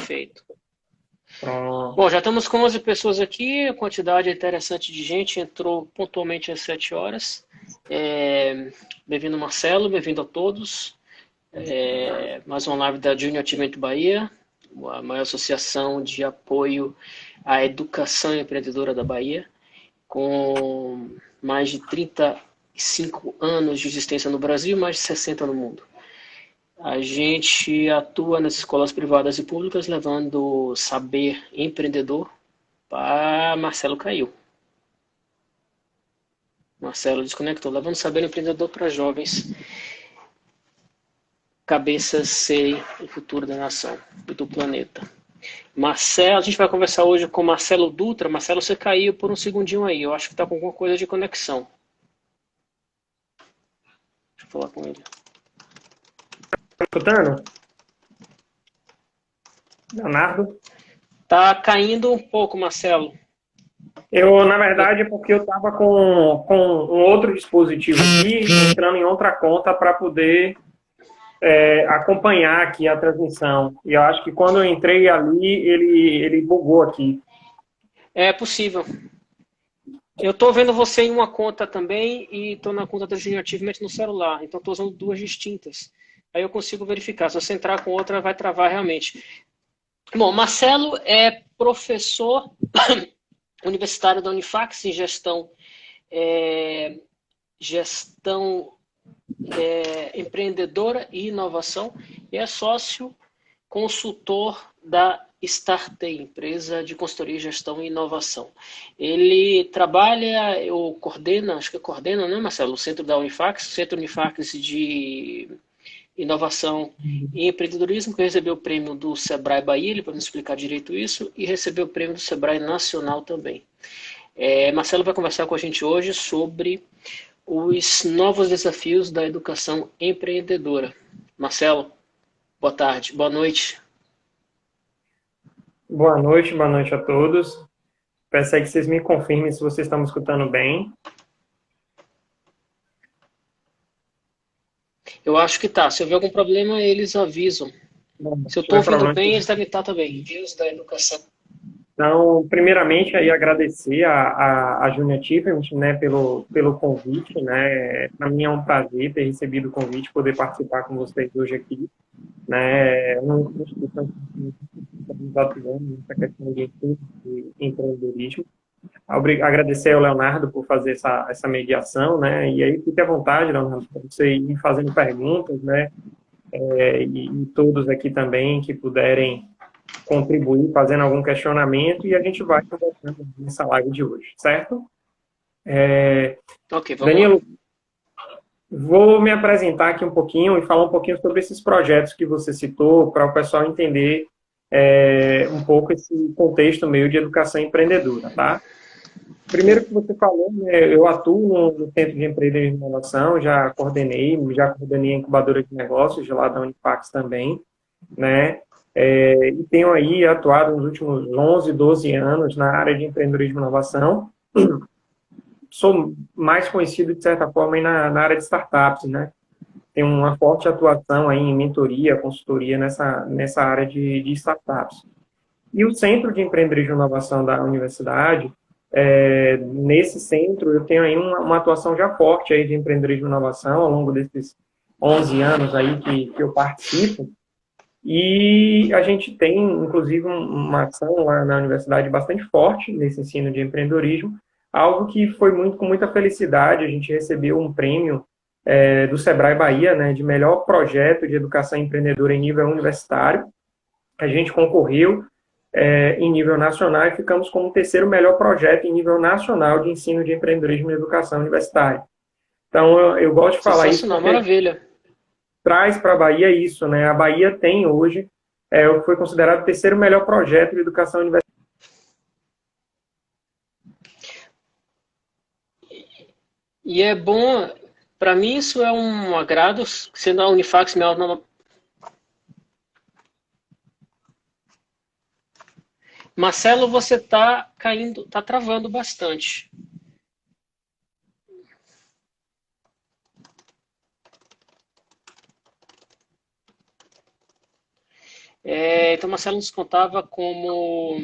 Perfeito. Pronto. Bom, já estamos com 11 pessoas aqui, a quantidade é interessante de gente, entrou pontualmente às 7 horas. Bem-vindo, Marcelo, bem-vindo a todos. Mais uma live da Junior Achievement Bahia, a maior associação de apoio à educação empreendedora da Bahia, com mais de 35 anos de existência no Brasil e mais de 60 no mundo. A gente atua nas escolas privadas e públicas, levando saber empreendedor para Marcelo caiu. Marcelo desconectou, levando saber empreendedor para jovens cabeças serem o futuro da nação e do planeta. Marcelo, a gente vai conversar hoje com Marcelo Dutra. Marcelo, você caiu por um segundinho aí. Eu acho que está com alguma coisa de conexão. Deixa eu falar com ele. Tá escutando? Leonardo? Tá caindo um pouco, Marcelo. Na verdade, é porque eu estava com um outro dispositivo aqui, entrando em outra conta para poder acompanhar aqui a transmissão. E eu acho que quando eu entrei ali, ele bugou aqui. É possível. Eu estou vendo você em uma conta também e estou na conta da Junior Achievement no celular. Então estou usando duas distintas. Aí eu consigo verificar. Se você entrar com outra, vai travar realmente. Bom, Marcelo é professor universitário da Unifax em gestão empreendedora e inovação e é sócio consultor da Startei, empresa de consultoria, gestão e inovação. Ele trabalha, ou coordena, acho que coordena, né, Marcelo? O centro da Unifax, Centro Unifax de Inovação e Empreendedorismo, que recebeu o prêmio do Sebrae Bahia, ele pode nos explicar direito isso, e recebeu o prêmio do Sebrae Nacional também. Marcelo vai conversar com a gente hoje sobre os novos desafios da educação empreendedora. Marcelo, boa tarde, boa noite. Boa noite a todos. Peço aí que vocês me confirmem se vocês estão me escutando bem. Eu acho que tá. Se houver algum problema, eles avisam. Bom, Se eu se estou tiver ouvindo problema. bem, eles devem estar também. Envios da educação. Então, primeiramente, aí agradecer a Junior Achievement, né, pelo convite, né. Para mim é um prazer ter recebido o convite, poder participar com vocês hoje aqui, né, numa instituição que estamos atuando nessa questão de ensino de empreendedorismo. Agradecer ao Leonardo por fazer essa mediação, né, e aí fique à vontade, Leonardo, para você ir fazendo perguntas, né, e todos aqui também que puderem contribuir, fazendo algum questionamento, e a gente vai conversando nessa live de hoje, certo? Ok, vamos lá. Danilo, vou me apresentar aqui um pouquinho e falar um pouquinho sobre esses projetos que você citou, para o pessoal entender um pouco esse contexto meio de educação empreendedora, tá? Primeiro que você falou, né, eu atuo no Centro de Empreendedorismo e Inovação, já coordenei a incubadora de negócios de lá da Unifax também, né? E tenho aí atuado nos últimos 11, 12 anos na área de empreendedorismo e inovação. Sou mais conhecido, de certa forma, aí na área de startups, né? Tenho uma forte atuação aí em mentoria, consultoria nessa área de startups. E o Centro de Empreendedorismo e Inovação da universidade, nesse centro eu tenho aí uma atuação já forte aí de empreendedorismo e inovação ao longo desses 11 anos aí que eu participo. E a gente tem, inclusive, uma ação lá na universidade bastante forte nesse ensino de empreendedorismo, algo que foi com muita felicidade. A gente recebeu um prêmio do Sebrae Bahia, né, de melhor projeto de educação empreendedora em nível universitário. A gente concorreu em nível nacional e ficamos como o terceiro melhor projeto em nível nacional de ensino de empreendedorismo e educação universitária. Então, eu gosto de falar isso Sensacional, porque maravilha. traz para a Bahia isso, né? A Bahia tem hoje o que foi considerado o terceiro melhor projeto de educação universitária. E é bom, para mim isso é um agrado, sendo a Unifax minha aula. Marcelo, você está caindo, está travando bastante. Então, Marcelo nos contava como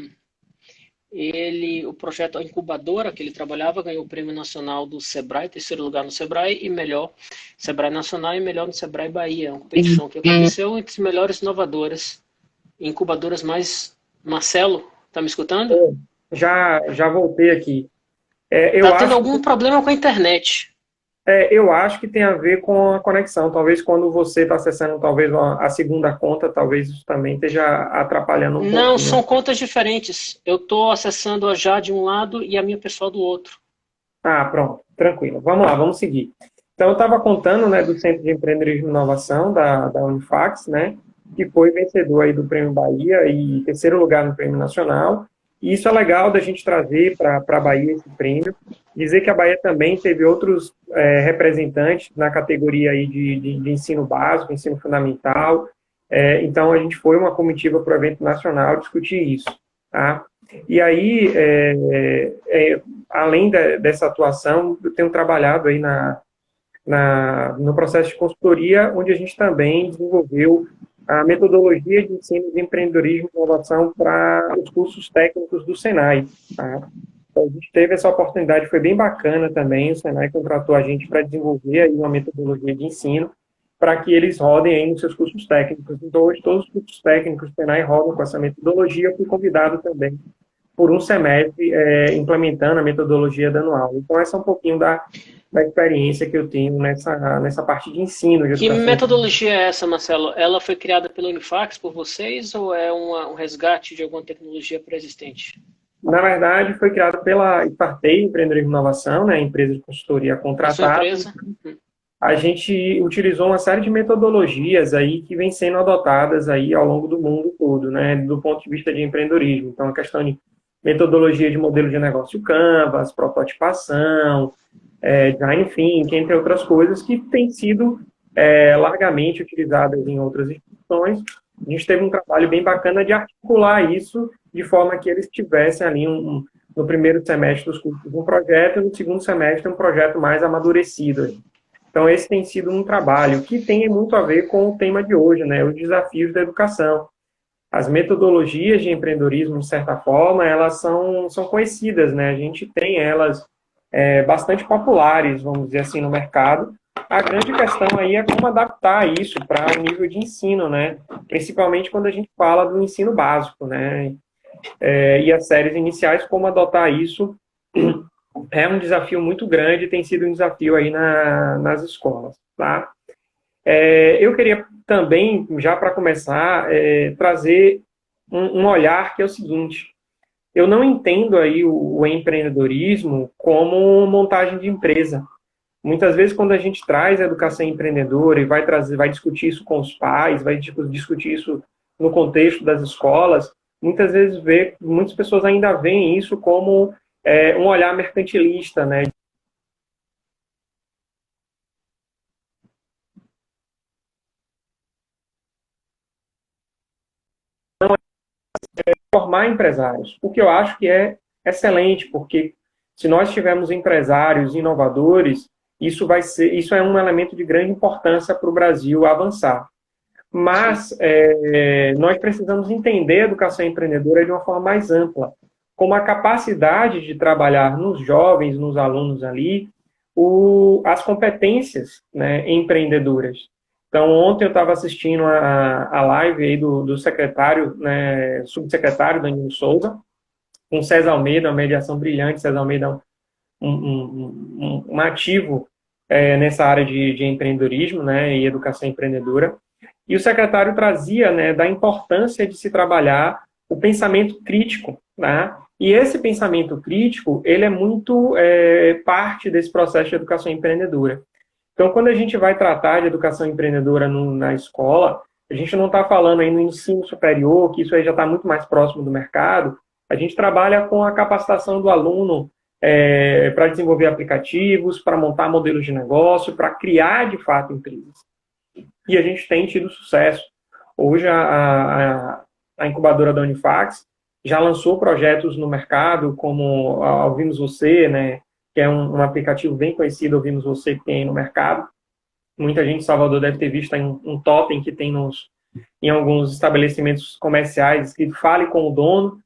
o projeto A Incubadora, que ele trabalhava, ganhou o Prêmio Nacional do Sebrae, terceiro lugar no Sebrae e melhor Sebrae Nacional e melhor no Sebrae Bahia, uma competição que aconteceu entre as melhores inovadoras e incubadoras mais... Marcelo, tá me escutando? Já voltei aqui. Tá tendo algum problema com a internet. Eu acho que tem a ver com a conexão. Talvez quando você está acessando talvez a segunda conta, talvez isso também esteja atrapalhando um pouco. Não, são contas diferentes. Eu estou acessando a Já de um lado e a minha pessoal do outro. Ah, pronto. Tranquilo. Vamos lá, vamos seguir. Então, eu estava contando, né, do Centro de Empreendedorismo e Inovação da Unifax, né, que foi vencedor aí do Prêmio Bahia e terceiro lugar no Prêmio Nacional. E isso é legal da gente trazer para a Bahia esse prêmio. Dizer que a Bahia também teve outros representantes na categoria aí de ensino básico, ensino fundamental. Então, a gente foi uma comitiva para o evento nacional discutir isso. Tá? E aí, além dessa atuação, eu tenho trabalhado aí no processo de consultoria, onde a gente também desenvolveu a metodologia de ensino de empreendedorismo e inovação para os cursos técnicos do Senai. Tá? Então, a gente teve essa oportunidade, foi bem bacana também, o Senai contratou a gente para desenvolver aí uma metodologia de ensino para que eles rodem aí nos seus cursos técnicos. Então, hoje, todos os cursos técnicos do Senai rodam com essa metodologia. Eu fui convidado também por um semestre implementando a metodologia dando aula. Então, essa é um pouquinho da experiência que eu tenho nessa parte de ensino. De que metodologia é essa, Marcelo? Ela foi criada pela Unifax por vocês ou é um resgate de alguma tecnologia pré-existente? Na verdade, foi criada pela Startei, Empreendedorismo e Inovação, né, empresa de consultoria contratada. A sua empresa? A gente utilizou uma série de metodologias aí que vêm sendo adotadas aí ao longo do mundo todo, né, do ponto de vista de empreendedorismo. Então, a questão de metodologia de modelo de negócio Canvas, prototipação, design thinking, entre outras coisas que têm sido largamente utilizadas em outras instituições. A gente teve um trabalho bem bacana de articular isso de forma que eles tivessem ali no primeiro semestre dos cursos um projeto e no segundo semestre um projeto mais amadurecido. Então, esse tem sido um trabalho que tem muito a ver com o tema de hoje, né, os desafios da educação. As metodologias de empreendedorismo, de certa forma, elas são conhecidas, né, a gente tem elas bastante populares, vamos dizer assim, no mercado. A grande questão aí é como adaptar isso para o nível de ensino, né, principalmente quando a gente fala do ensino básico, né, e as séries iniciais, como adotar isso é um desafio muito grande, tem sido um desafio aí nas escolas, tá? Eu queria também, já para começar, trazer um olhar que é o seguinte: eu não entendo aí o empreendedorismo como montagem de empresa. Muitas vezes, quando a gente traz a educação empreendedora e vai discutir isso com os pais, vai discutir isso no contexto das escolas, muitas vezes muitas pessoas ainda veem isso como um olhar mercantilista, né? Formar empresários, o que eu acho que é excelente, porque se nós tivermos empresários inovadores, isso é um elemento de grande importância para o Brasil avançar. Mas nós precisamos entender a educação empreendedora de uma forma mais ampla, como a capacidade de trabalhar nos jovens, nos alunos ali, as competências, né, empreendedoras. Então, ontem eu estava assistindo a live aí do secretário, né, subsecretário Danilo Souza, com César Almeida, uma mediação brilhante. César Almeida é um ativo nessa área de empreendedorismo, né, e educação empreendedora. E o secretário trazia, né, da importância de se trabalhar o pensamento crítico, né? E esse pensamento crítico, ele é muito parte desse processo de educação empreendedora. Então, quando a gente vai tratar de educação empreendedora na escola, a gente não está falando aí no ensino superior, que isso aí já está muito mais próximo do mercado. A gente trabalha com a capacitação do aluno para desenvolver aplicativos, para montar modelos de negócio, para criar, de fato, empresas. E a gente tem tido sucesso. Hoje, a incubadora da Unifax já lançou projetos no mercado, como Ouvimos Você, né, que é um aplicativo bem conhecido, Ouvimos Você, que tem aí no mercado. Muita gente em Salvador deve ter visto aí um totem que tem nos em alguns estabelecimentos comerciais, escrito fale com o dono.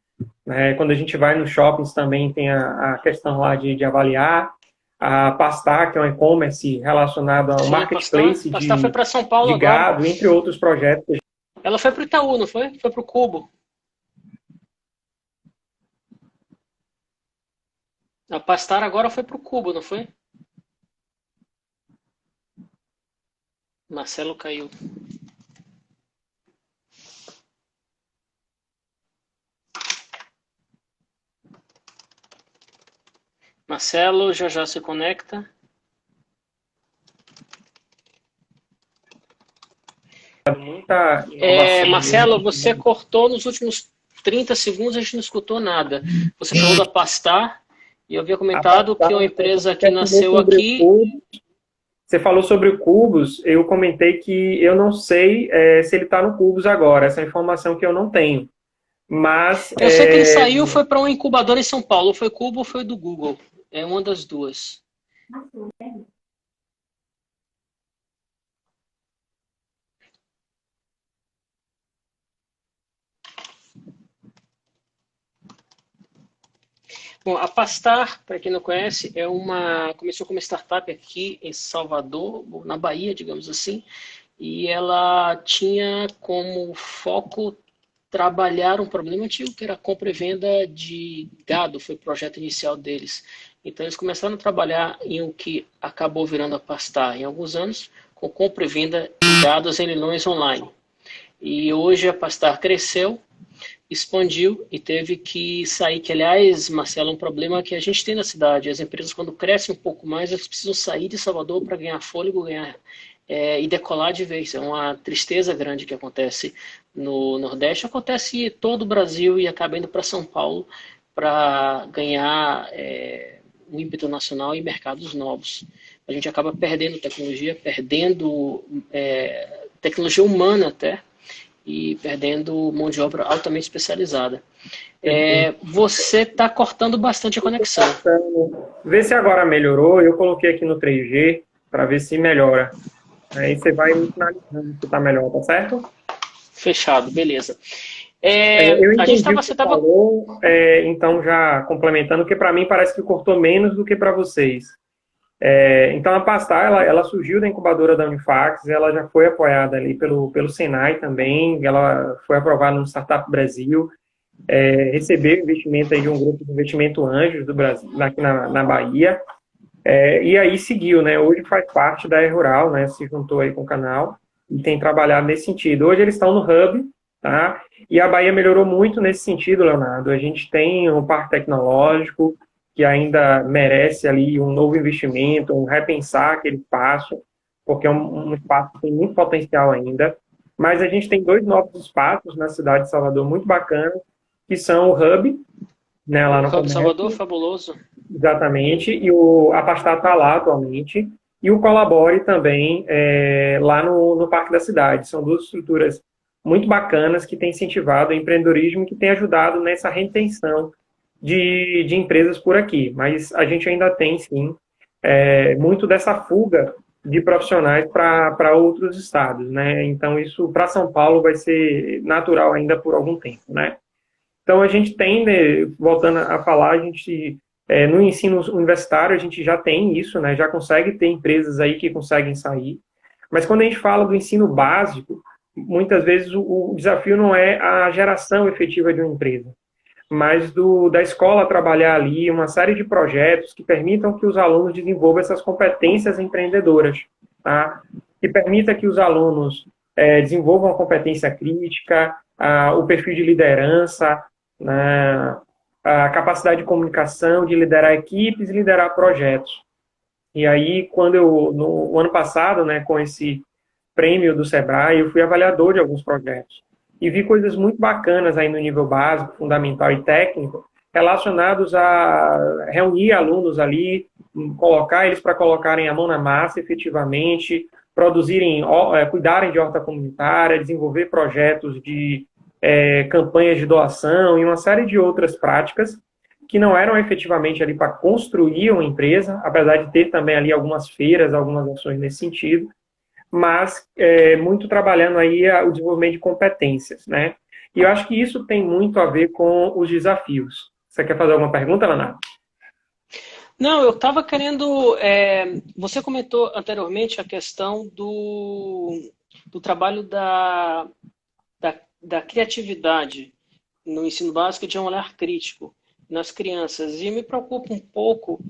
Né? Quando a gente vai nos shoppings também tem a questão lá de avaliar. A Pastar, que é um e-commerce relacionado ao Sim, a marketplace Pastar foi para São Paulo de agora. gado, entre outros projetos. Ela foi para o Itaú, não foi? Foi para o Cubo. A Pastar agora foi para o Cubo, não foi? Marcelo caiu. Marcelo já já se conecta. Muita Marcelo, você cortou nos últimos 30 segundos, a gente não escutou nada. Você falou da Pastar, e eu havia comentado que é uma empresa que nasceu aqui. Você falou sobre o Cubos, eu comentei que eu não sei se ele está no Cubos agora, essa informação que eu não tenho. Mas eu sei que ele saiu, foi para uma incubadora em São Paulo, foi Cubo ou foi do Google? É uma das duas. Bom, a Pastar, para quem não conhece, começou como startup aqui em Salvador, na Bahia, digamos assim, e ela tinha como foco trabalhar um problema antigo, que era a compra e venda de gado, foi o projeto inicial deles. Então eles começaram a trabalhar em o que acabou virando a Pastar em alguns anos, com compra e venda de dados em leilões online. E hoje a Pastar cresceu, expandiu e teve que sair, que aliás, Marcelo, é um problema que a gente tem na cidade. As empresas, quando crescem um pouco mais, elas precisam sair de Salvador para ganhar fôlego, e decolar de vez. É uma tristeza grande que acontece no Nordeste, acontece em todo o Brasil e acaba indo para São Paulo para ganhar um ímpeto nacional e mercados novos. A gente acaba perdendo tecnologia, tecnologia humana até, e perdendo mão de obra altamente especializada. Você está cortando bastante a conexão. Vê se agora melhorou. Eu coloquei aqui no 3G para ver se melhora. Aí você vai me finalizando se está melhor, tá certo? Fechado, beleza. Eu entendi o que você falou, então já complementando, que para mim parece que cortou menos do que para vocês. Então a Pastar, ela surgiu da incubadora da Unifax, ela já foi apoiada ali pelo Senai também, ela foi aprovada no Startup Brasil, recebeu investimento aí de um grupo de investimento Anjos do Brasil, aqui na Bahia, e aí seguiu, né? Hoje faz parte da E-Rural, né? Se juntou aí com o canal e tem trabalhado nesse sentido. Hoje eles estão no Hub, tá? E a Bahia melhorou muito nesse sentido, Leonardo. A gente tem um parque tecnológico que ainda merece ali um novo investimento, um repensar aquele espaço, porque é um espaço que tem muito potencial ainda. Mas a gente tem 2 novos espaços na cidade de Salvador muito bacanas, que são o Hub, né, lá no Hub Salvador, fabuloso. Exatamente, e a Pastar está lá atualmente, e o Colabore também lá no Parque da Cidade. São 2 estruturas muito bacanas que têm incentivado o empreendedorismo e que têm ajudado nessa retenção de empresas por aqui. Mas a gente ainda tem, sim, muito dessa fuga de profissionais para outros estados, né? Então, isso para São Paulo vai ser natural ainda por algum tempo, né? Então, a gente tem, né, voltando a falar, a gente... no ensino universitário a gente já tem isso, né? Já consegue ter empresas aí que conseguem sair, mas quando a gente fala do ensino básico, muitas vezes o desafio não é a geração efetiva de uma empresa, mas da escola trabalhar ali uma série de projetos que permitam que os alunos desenvolvam essas competências empreendedoras, tá? Que permita que os alunos desenvolvam a competência crítica, o perfil de liderança, né? A capacidade de comunicação, de liderar equipes e liderar projetos. E aí, no ano passado, né, com esse prêmio do Sebrae, eu fui avaliador de alguns projetos. E vi coisas muito bacanas aí no nível básico, fundamental e técnico, relacionados a reunir alunos ali, colocar eles para colocarem a mão na massa efetivamente, cuidarem de horta comunitária, desenvolver projetos de campanhas de doação e uma série de outras práticas que não eram efetivamente ali para construir uma empresa, apesar de ter também ali algumas feiras, algumas ações nesse sentido, mas muito trabalhando aí o desenvolvimento de competências, né? E eu acho que isso tem muito a ver com os desafios. Você quer fazer alguma pergunta, Leonardo? Não, eu estava querendo. Você comentou anteriormente a questão do trabalho da criatividade no ensino básico de um olhar crítico nas crianças. E me preocupa um pouco.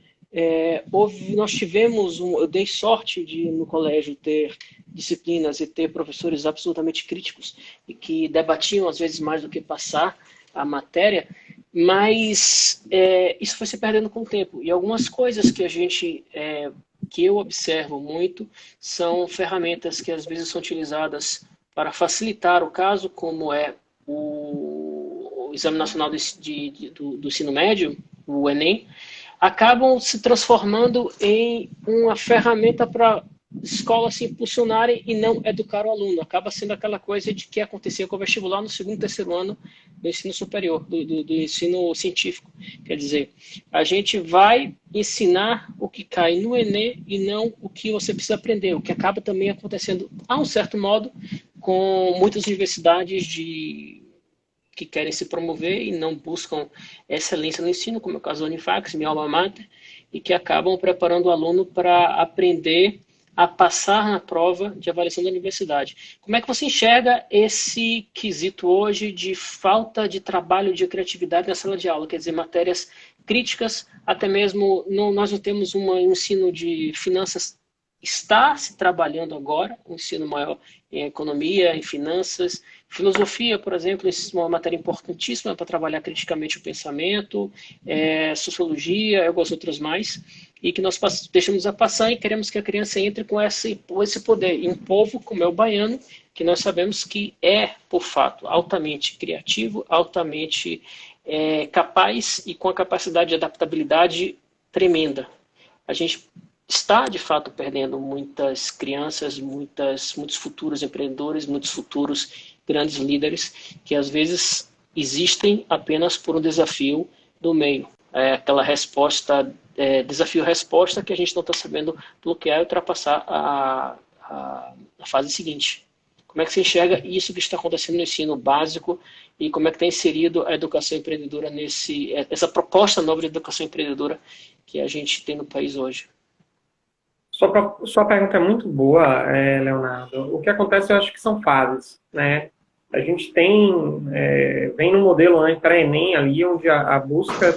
Nós tivemos, eu dei sorte de no colégio ter disciplinas e ter professores absolutamente críticos e que debatiam às vezes mais do que passar a matéria, mas isso foi se perdendo com o tempo. E algumas coisas que eu observo muito são ferramentas que às vezes são utilizadas para facilitar o caso, como é o Exame Nacional do Ensino Médio, o Enem, acabam se transformando em uma ferramenta para escolas se impulsionarem e não educar o aluno. Acaba sendo aquela coisa de que acontecia com o vestibular no segundo e terceiro ano do ensino superior, do ensino científico. Quer dizer, a gente vai ensinar o que cai no Enem e não o que você precisa aprender, o que acaba também acontecendo, a um certo modo, com muitas universidades que querem se promover e não buscam excelência no ensino, como é o caso da Unifax, minha alma mater, e que acabam preparando o aluno para aprender a passar na prova de avaliação da universidade. Como é que você enxerga esse quesito hoje de falta de trabalho de criatividade na sala de aula? Quer dizer, matérias críticas, até mesmo nós não temos um ensino de finanças, está se trabalhando agora, um ensino maior em economia, em finanças, filosofia, por exemplo, é uma matéria importantíssima para trabalhar criticamente o pensamento, sociologia e algumas outras mais, e que nós deixamos a passar e queremos que a criança entre com esse poder. E um povo como é o baiano, que nós sabemos que é, por fato, altamente criativo, altamente capaz e com a capacidade de adaptabilidade tremenda. A gente está, de fato, perdendo muitas crianças, muitos futuros empreendedores, muitos futuros grandes líderes, que às vezes existem apenas por um desafio do meio. Aquela resposta, desafio-resposta que a gente não está sabendo bloquear e ultrapassar a fase seguinte. Como é que você enxerga isso que está acontecendo no ensino básico e como é que está inserido a educação empreendedora essa proposta nova de educação empreendedora que a gente tem no país hoje? Sua pergunta é muito boa, Leonardo. O que acontece, eu acho que são fases, né? A gente vem no modelo pré-ENEM ali, onde a busca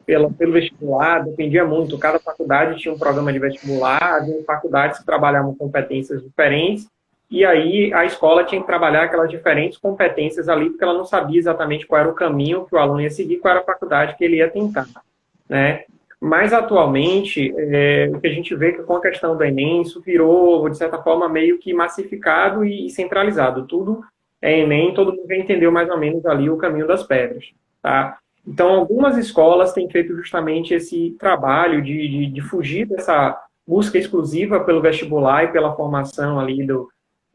pelo vestibular dependia muito. Cada faculdade tinha um programa de vestibular, havia faculdades que trabalhavam competências diferentes, e aí a escola tinha que trabalhar aquelas diferentes competências ali, porque ela não sabia exatamente qual era o caminho que o aluno ia seguir, qual era a faculdade que ele ia tentar, né? Mas, atualmente, o que a gente vê é que com a questão do Enem, isso virou, de certa forma, meio que massificado e centralizado. Tudo é Enem, todo mundo já entendeu mais ou menos ali o caminho das pedras, tá? Então, algumas escolas têm feito justamente esse trabalho de fugir dessa busca exclusiva pelo vestibular e pela formação ali do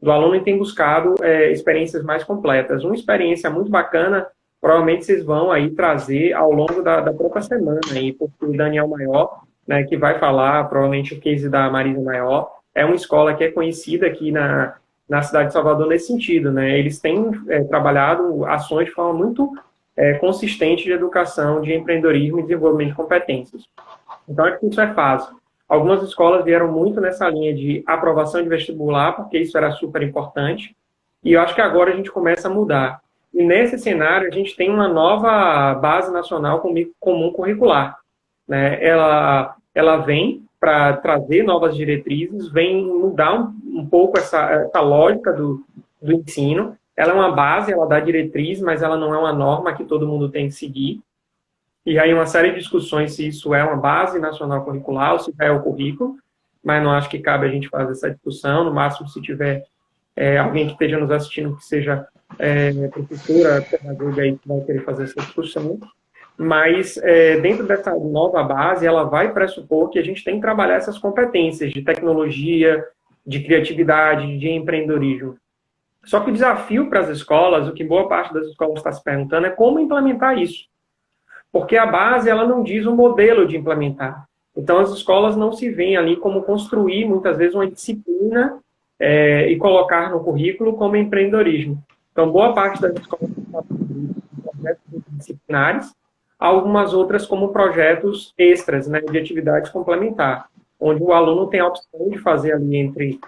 aluno e tem buscado experiências mais completas. Uma experiência muito bacana, provavelmente vocês vão aí trazer ao longo da própria semana, aí, porque o Daniel Maior, né, que vai falar, provavelmente o case da Marisa Maior, é uma escola que é conhecida aqui na cidade de Salvador nesse sentido, né? Eles têm trabalhado ações de forma muito consistente de educação, de empreendedorismo e desenvolvimento de competências. Então, acho que isso é fácil. Algumas escolas vieram muito nessa linha de aprovação de vestibular, porque isso era super importante, e eu acho que agora a gente começa a mudar. E nesse cenário, a gente tem uma nova base nacional comum curricular, né? Ela vem para trazer novas diretrizes, vem mudar um pouco essa lógica do ensino. Ela é uma base, ela dá diretriz, mas ela não é uma norma que todo mundo tem que seguir. E aí uma série de discussões se isso é uma base nacional curricular ou se é o currículo, mas não acho que cabe a gente fazer essa discussão. No máximo, se tiver alguém que esteja nos assistindo que seja professora, pedagoga aí que vai querer fazer essa discussão. Mas dentro dessa nova base, ela vai pressupor que a gente tem que trabalhar essas competências de tecnologia, de criatividade, de empreendedorismo. Só que o desafio para as escolas, o que boa parte das escolas está se perguntando, é como implementar isso. Porque a base, ela não diz o modelo de implementar. Então, as escolas não se veem ali como construir, muitas vezes, uma disciplina e colocar no currículo como empreendedorismo. Então, boa parte das escolas têm projetos disciplinares, algumas outras como projetos extras, né, de atividades complementares, onde o aluno tem a opção de fazer ali entre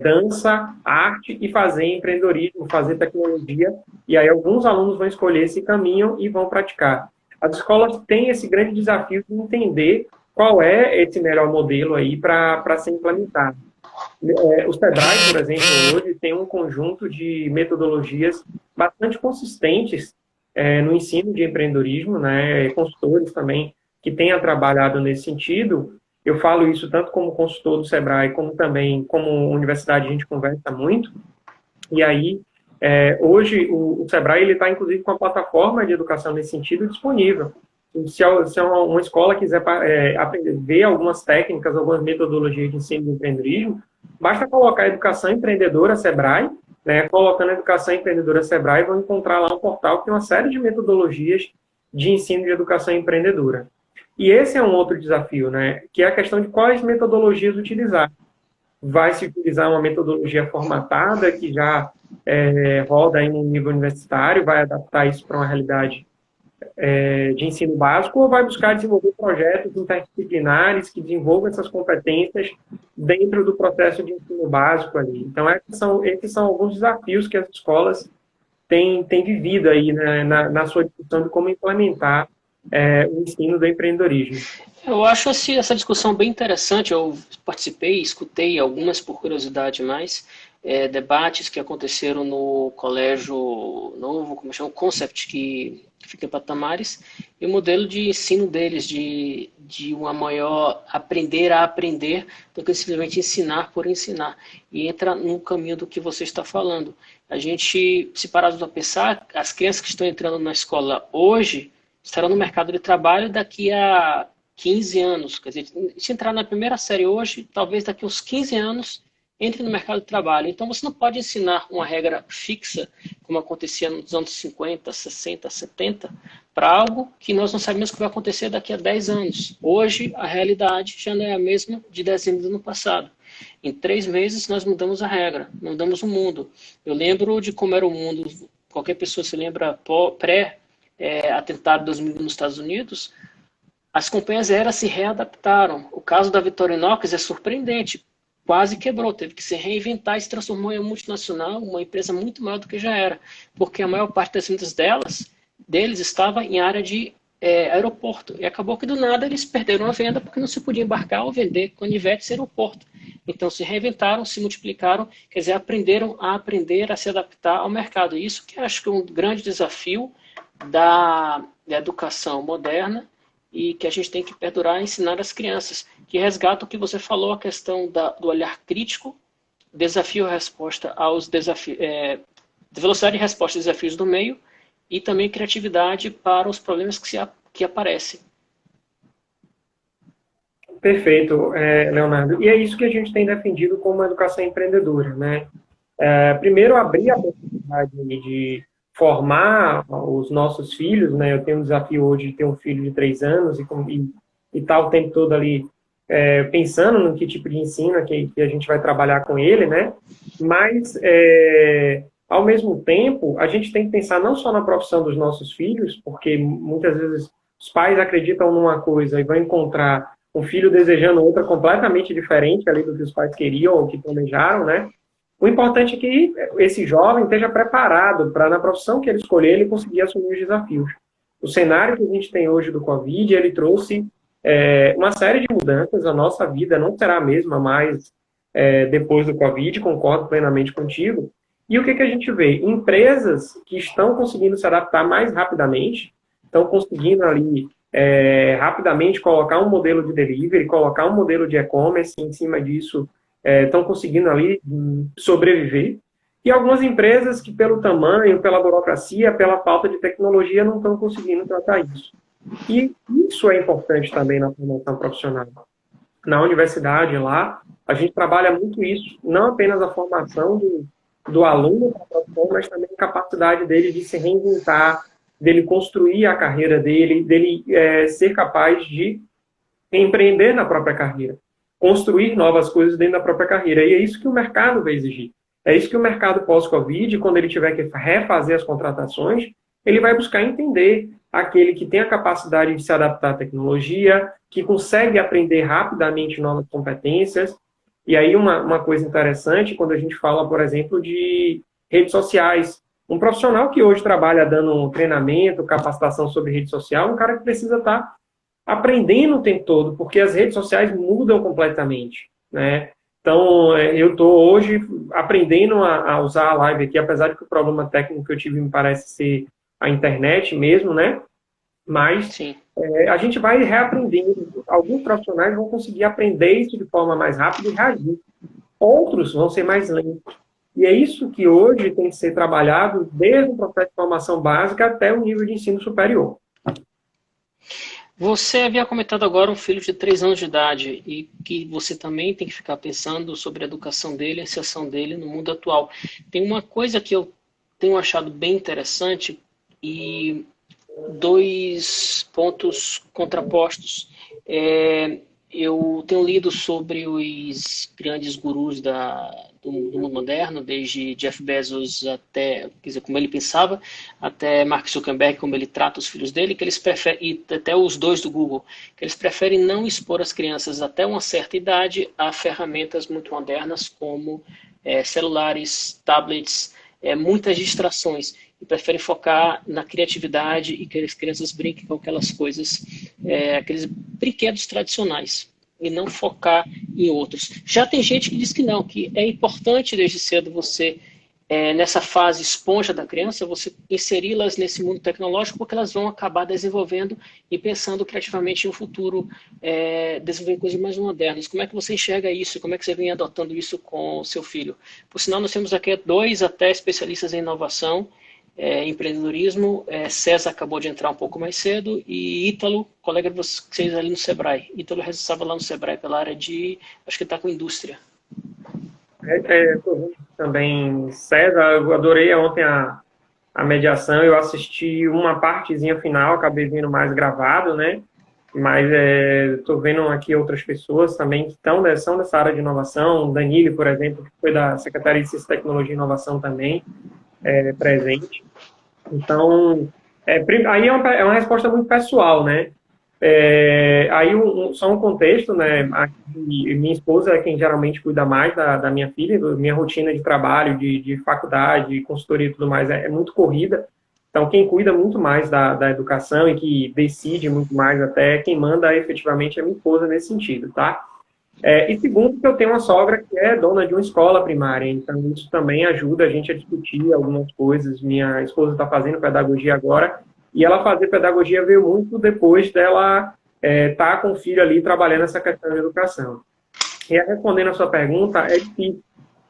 dança, arte e fazer empreendedorismo, fazer tecnologia, e aí alguns alunos vão escolher esse caminho e vão praticar. As escolas têm esse grande desafio de entender qual é esse melhor modelo aí para ser implementado. O Sebrae, por exemplo, hoje tem um conjunto de metodologias bastante consistentes no ensino de empreendedorismo, né, consultores também que tenham trabalhado nesse sentido. Eu falo isso tanto como consultor do Sebrae, como também como universidade, a gente conversa muito. E aí, hoje, o Sebrae está, inclusive, com a plataforma de educação nesse sentido disponível. Se uma escola quiser ver algumas técnicas, algumas metodologias de ensino de empreendedorismo, basta colocar Educação Empreendedora Sebrae, né, colocando Educação Empreendedora Sebrae, vão encontrar lá um portal que tem uma série de metodologias de ensino de educação empreendedora. E esse é um outro desafio, né, que é a questão de quais metodologias utilizar. Vai se utilizar uma metodologia formatada, que já roda aí no nível universitário, vai adaptar isso para uma realidade de ensino básico, ou vai buscar desenvolver projetos interdisciplinares que desenvolvam essas competências dentro do processo de ensino básico ali. Então, esses são alguns desafios que as escolas têm vivido aí, né, na sua discussão de como implementar o ensino do empreendedorismo. Eu acho essa discussão bem interessante. Eu participei, escutei algumas por curiosidade mais, debates que aconteceram no Colégio Novo, como chama, Concept, que fica em Patamares, e o modelo de ensino deles, de uma maior aprender a aprender do que simplesmente ensinar por ensinar. E entra no caminho do que você está falando. A gente, se pararmos para pensar, as crianças que estão entrando na escola hoje estarão no mercado de trabalho daqui a 15 anos. Quer dizer, se entrar na primeira série hoje, talvez daqui a uns 15 anos entre no mercado de trabalho. Então, você não pode ensinar uma regra fixa, como acontecia nos anos 50, 60, 70, para algo que nós não sabemos o que vai acontecer daqui a 10 anos. Hoje, a realidade já não é a mesma de dezembro do ano passado. Em 3 meses, nós mudamos a regra, mudamos o mundo. Eu lembro de como era o mundo, qualquer pessoa se lembra pré-atentado de 2001 nos Estados Unidos, as companhias aéreas se readaptaram. O caso da Victorinox é surpreendente. Quase quebrou, teve que se reinventar e se transformou em uma multinacional, uma empresa muito maior do que já era, porque a maior parte das vendas deles estava em área de aeroporto, e acabou que do nada eles perderam a venda porque não se podia embarcar ou vender canivetes em aeroporto. Então se reinventaram, se multiplicaram, quer dizer, aprenderam a aprender a se adaptar ao mercado. Isso que acho que é um grande desafio da educação moderna, e que a gente tem que perdurar e ensinar as crianças, que resgata o que você falou, a questão do olhar crítico, desafio-resposta aos desafios, velocidade de resposta aos desafios do meio, e também criatividade para os problemas que aparecem. Perfeito, Leonardo. E é isso que a gente tem defendido como educação empreendedora, né? Primeiro, abrir a possibilidade de formar os nossos filhos, né? Eu tenho um desafio hoje de ter um filho de 3 anos e tá o tempo todo ali pensando no que tipo de ensino que a gente vai trabalhar com ele, né? Mas, ao mesmo tempo, a gente tem que pensar não só na profissão dos nossos filhos, porque muitas vezes os pais acreditam numa coisa e vão encontrar um filho desejando outra completamente diferente ali do que os pais queriam ou que planejaram, né? O importante é que esse jovem esteja preparado para, na profissão que ele escolher, ele conseguir assumir os desafios. O cenário que a gente tem hoje do Covid, ele trouxe uma série de mudanças. A nossa vida não será a mesma mais depois do Covid, concordo plenamente contigo. E o que a gente vê? Empresas que estão conseguindo se adaptar mais rapidamente, estão conseguindo ali rapidamente colocar um modelo de delivery, colocar um modelo de e-commerce, em cima disso estão conseguindo ali sobreviver. E algumas empresas que, pelo tamanho, pela burocracia, pela falta de tecnologia, não estão conseguindo tratar isso. E isso é importante também na formação profissional. Na universidade, lá, a gente trabalha muito isso, não apenas a formação do aluno para a profissão, mas também a capacidade dele de se reinventar, dele construir a carreira dele ser capaz de empreender na própria carreira, construir novas coisas dentro da própria carreira. E é isso que o mercado vai exigir. É isso que o mercado pós-Covid, quando ele tiver que refazer as contratações, ele vai buscar entender aquele que tem a capacidade de se adaptar à tecnologia, que consegue aprender rapidamente novas competências. E aí uma coisa interessante, quando a gente fala, por exemplo, de redes sociais. Um profissional que hoje trabalha dando treinamento, capacitação sobre rede social, um cara que precisa estar aprendendo o tempo todo, porque as redes sociais mudam completamente, né? Então, eu estou hoje aprendendo a usar a live aqui, apesar de que o problema técnico que eu tive me parece ser a internet mesmo, né? Mas a gente vai reaprendendo. Alguns profissionais vão conseguir aprender isso de forma mais rápida e reagir. Outros vão ser mais lentos. E é isso que hoje tem que ser trabalhado desde o processo de formação básica até o nível de ensino superior. Você havia comentado agora um filho de 3 anos de idade e que você também tem que ficar pensando sobre a educação dele, a inserção dele no mundo atual. Tem uma coisa que eu tenho achado bem interessante e 2 pontos contrapostos. Eu tenho lido sobre os grandes gurus do mundo moderno, desde Jeff Bezos até, quer dizer, como ele pensava, até Mark Zuckerberg, como ele trata os filhos dele, que eles preferem, e até os 2 do Google, que eles preferem não expor as crianças até uma certa idade a ferramentas muito modernas como celulares, tablets, muitas distrações, e preferem focar na criatividade e que as crianças brinquem com aquelas coisas, aqueles brinquedos tradicionais, e não focar em outros. Já tem gente que diz que não, que é importante desde cedo você, nessa fase esponja da criança, você inseri-las nesse mundo tecnológico, porque elas vão acabar desenvolvendo e pensando criativamente em um futuro, desenvolvendo coisas mais modernas. Como é que você enxerga isso? Como é que você vem adotando isso com o seu filho? Por sinal, nós temos aqui 2 até especialistas em inovação, empreendedorismo. César acabou de entrar um pouco mais cedo, e Ítalo, colega de vocês ali no Sebrae. Ítalo estava lá no Sebrae pela área de, acho que está com indústria. Também, César, eu adorei ontem a mediação, eu assisti uma partezinha final, acabei vendo mais gravado, né? Mas estou vendo aqui outras pessoas também que são dessa área de inovação, Danilo, por exemplo, que foi da Secretaria de Ciência, Tecnologia e Inovação também, presente. Então, aí é uma resposta muito pessoal, né? Aí só um contexto, né? Minha esposa é quem geralmente cuida mais da minha filha, minha rotina de trabalho, de faculdade, consultoria e tudo mais é muito corrida. Então, quem cuida muito mais da educação e que decide muito mais até, quem manda efetivamente é minha esposa nesse sentido, tá? E segundo, que eu tenho uma sogra que é dona de uma escola primária, então isso também ajuda a gente a discutir algumas coisas. Minha esposa está fazendo pedagogia agora, e ela fazer pedagogia veio muito depois dela estar com o filho ali trabalhando essa questão de educação. E respondendo a sua pergunta, é difícil.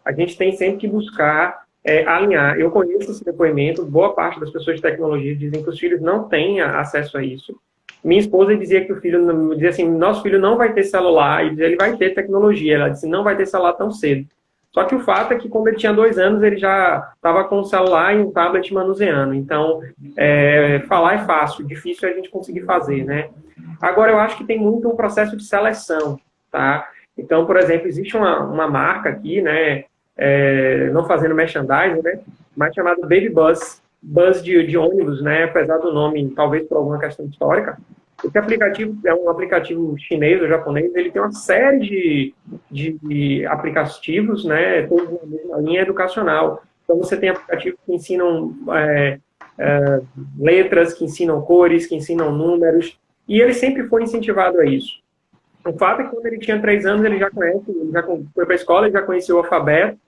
A gente tem sempre que buscar alinhar. Eu conheço esse depoimento, boa parte das pessoas de tecnologia dizem que os filhos não têm acesso a isso. Minha esposa dizia que o filho, dizia assim, nosso filho não vai ter celular, e ele vai ter tecnologia. Ela disse, não vai ter celular tão cedo. Só que o fato é que quando ele tinha 2 anos, ele já estava com um celular e um tablet manuseando. Então, falar é fácil, difícil é a gente conseguir fazer, né? Agora, eu acho que tem muito um processo de seleção, tá? Então, por exemplo, existe uma marca aqui, né? Não fazendo merchandising, né? Mas chamada Baby Bus. Bus de ônibus, né? Apesar do nome, talvez por alguma questão histórica. Esse aplicativo é um aplicativo chinês ou japonês, ele tem uma série de aplicativos, né? Todos na mesma linha educacional. Então, você tem aplicativos que ensinam letras, que ensinam cores, que ensinam números, e ele sempre foi incentivado a isso. O fato é que quando ele tinha 3 anos, ele já foi para a escola, ele já conhecia o alfabeto,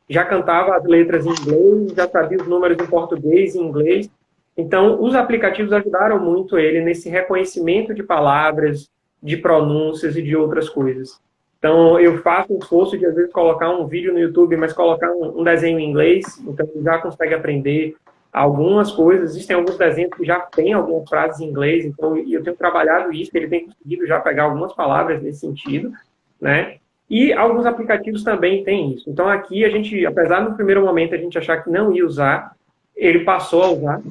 já cantava as letras em inglês, já sabia os números em português e em inglês. Então, os aplicativos ajudaram muito ele nesse reconhecimento de palavras, de pronúncias e de outras coisas. Então, eu faço um esforço de, às vezes, colocar um vídeo no YouTube, mas colocar um desenho em inglês, então ele já consegue aprender algumas coisas. Existem alguns desenhos que já têm algumas frases em inglês, então eu tenho trabalhado isso, ele tem conseguido já pegar algumas palavras nesse sentido, né? E alguns aplicativos também têm isso. Então, aqui a gente, apesar no primeiro momento a gente achar que não ia usar, ele passou a usar.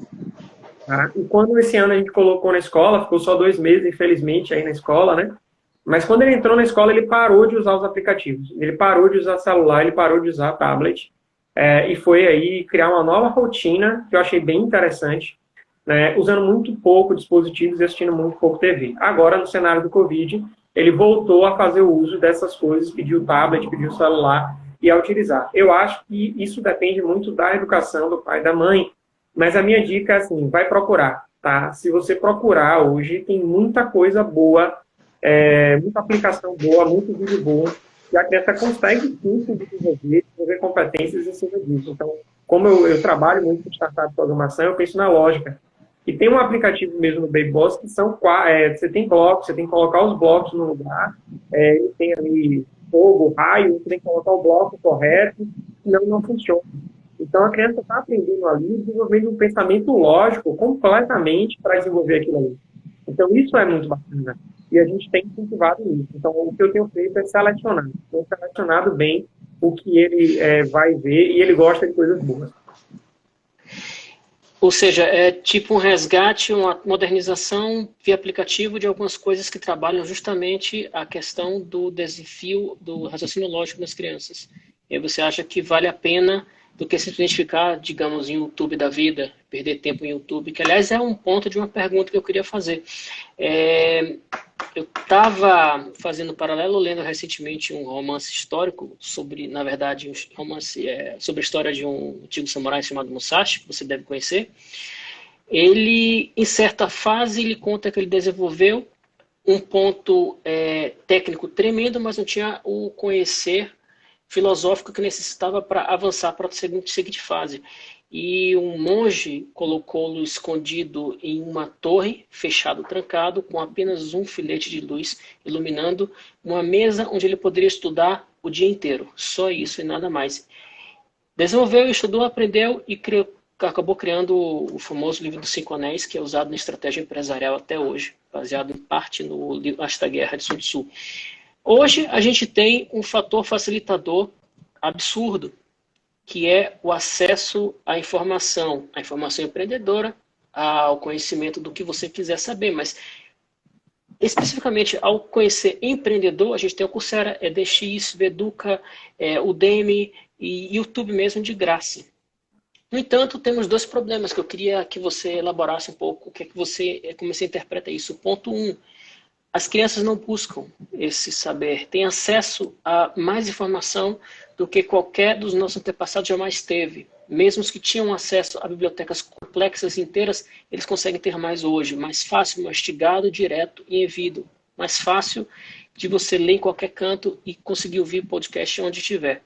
Tá? E quando esse ano a gente colocou na escola, ficou só 2 meses, infelizmente, aí na escola, né? Mas quando ele entrou na escola, ele parou de usar os aplicativos. Ele parou de usar celular, ele parou de usar tablet. E foi aí criar uma nova rotina, que eu achei bem interessante, né, usando muito pouco dispositivos e assistindo muito pouco TV. Agora, no cenário do Covid, ele voltou a fazer o uso dessas coisas, pediu tablet, pediu celular e a utilizar. Eu acho que isso depende muito da educação do pai e da mãe, mas a minha dica é assim, vai procurar, tá? Se você procurar hoje, tem muita coisa boa, muita aplicação boa, muito vídeo bom, e a criança consegue sim se desenvolver competências em cima disso. Então, como eu trabalho muito com startup de programação, eu penso na lógica. E tem um aplicativo mesmo no Baby Boss que são você tem blocos, você tem que colocar os blocos no lugar, ele tem ali fogo, raio, você tem que colocar o bloco correto, senão não funciona. Então a criança está aprendendo ali, desenvolvendo um pensamento lógico completamente para desenvolver aquilo ali. Então isso é muito bacana. E a gente tem incentivado isso. Então o que eu tenho feito é selecionar. Tenho selecionado bem o que ele vai ver e ele gosta de coisas boas. Ou seja, é tipo um resgate, uma modernização via aplicativo de algumas coisas que trabalham justamente a questão do desafio do raciocínio lógico nas crianças. E aí você acha que vale a pena do que simplesmente ficar, digamos, em YouTube da vida, perder tempo em YouTube, que aliás é um ponto de uma pergunta que eu queria fazer. Eu estava fazendo paralelo, lendo recentemente um romance histórico sobre, na verdade, um romance sobre a história de um antigo samurai chamado Musashi, que você deve conhecer. Ele, em certa fase, ele conta que ele desenvolveu um ponto técnico tremendo, mas não tinha o conhecer filosófico que necessitava para avançar para a seguinte fase. E um monge colocou-lo escondido em uma torre, fechado, trancado, com apenas um filete de luz iluminando uma mesa onde ele poderia estudar o dia inteiro. Só isso e nada mais. Desenvolveu, estudou, aprendeu e acabou criando o famoso livro dos Cinco Anéis, que é usado na estratégia empresarial até hoje, baseado em parte no Arte da Guerra de Sun Tzu. Hoje a gente tem um fator facilitador absurdo, que é o acesso à informação empreendedora, ao conhecimento do que você quiser saber, mas especificamente ao conhecer empreendedor, a gente tem o Coursera, EDX, Veduca, Udemy e YouTube mesmo de graça. No entanto, temos dois problemas que eu queria que você elaborasse um pouco, como você interpreta isso. Ponto 1. As crianças não buscam esse saber, têm acesso a mais informação do que qualquer dos nossos antepassados jamais teve. Mesmo os que tinham acesso a bibliotecas complexas inteiras, eles conseguem ter mais hoje. Mais fácil, mastigado, direto e envido. Mais fácil de você ler em qualquer canto e conseguir ouvir podcast onde estiver.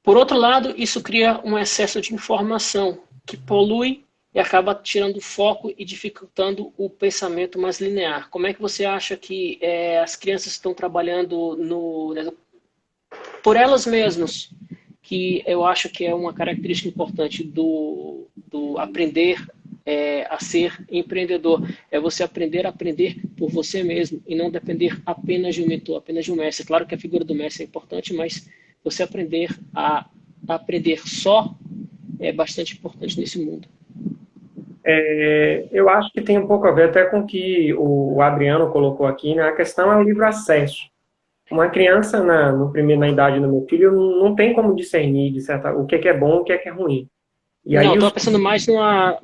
Por outro lado, isso cria um excesso de informação que polui e acaba tirando o foco e dificultando o pensamento mais linear. Como é que você acha que as crianças estão trabalhando por elas mesmas? Que eu acho que é uma característica importante do aprender a ser empreendedor. É você aprender a aprender por você mesmo e não depender apenas de um mentor, apenas de um mestre. Claro que a figura do mestre é importante, mas você aprender a aprender só é bastante importante nesse mundo. Eu acho que tem um pouco a ver até com o que o Adriano colocou aqui, né? A questão é o livre acesso. Uma criança na idade do meu filho não tem como discernir o que é bom e o que é ruim. E aí, estou pensando mais lá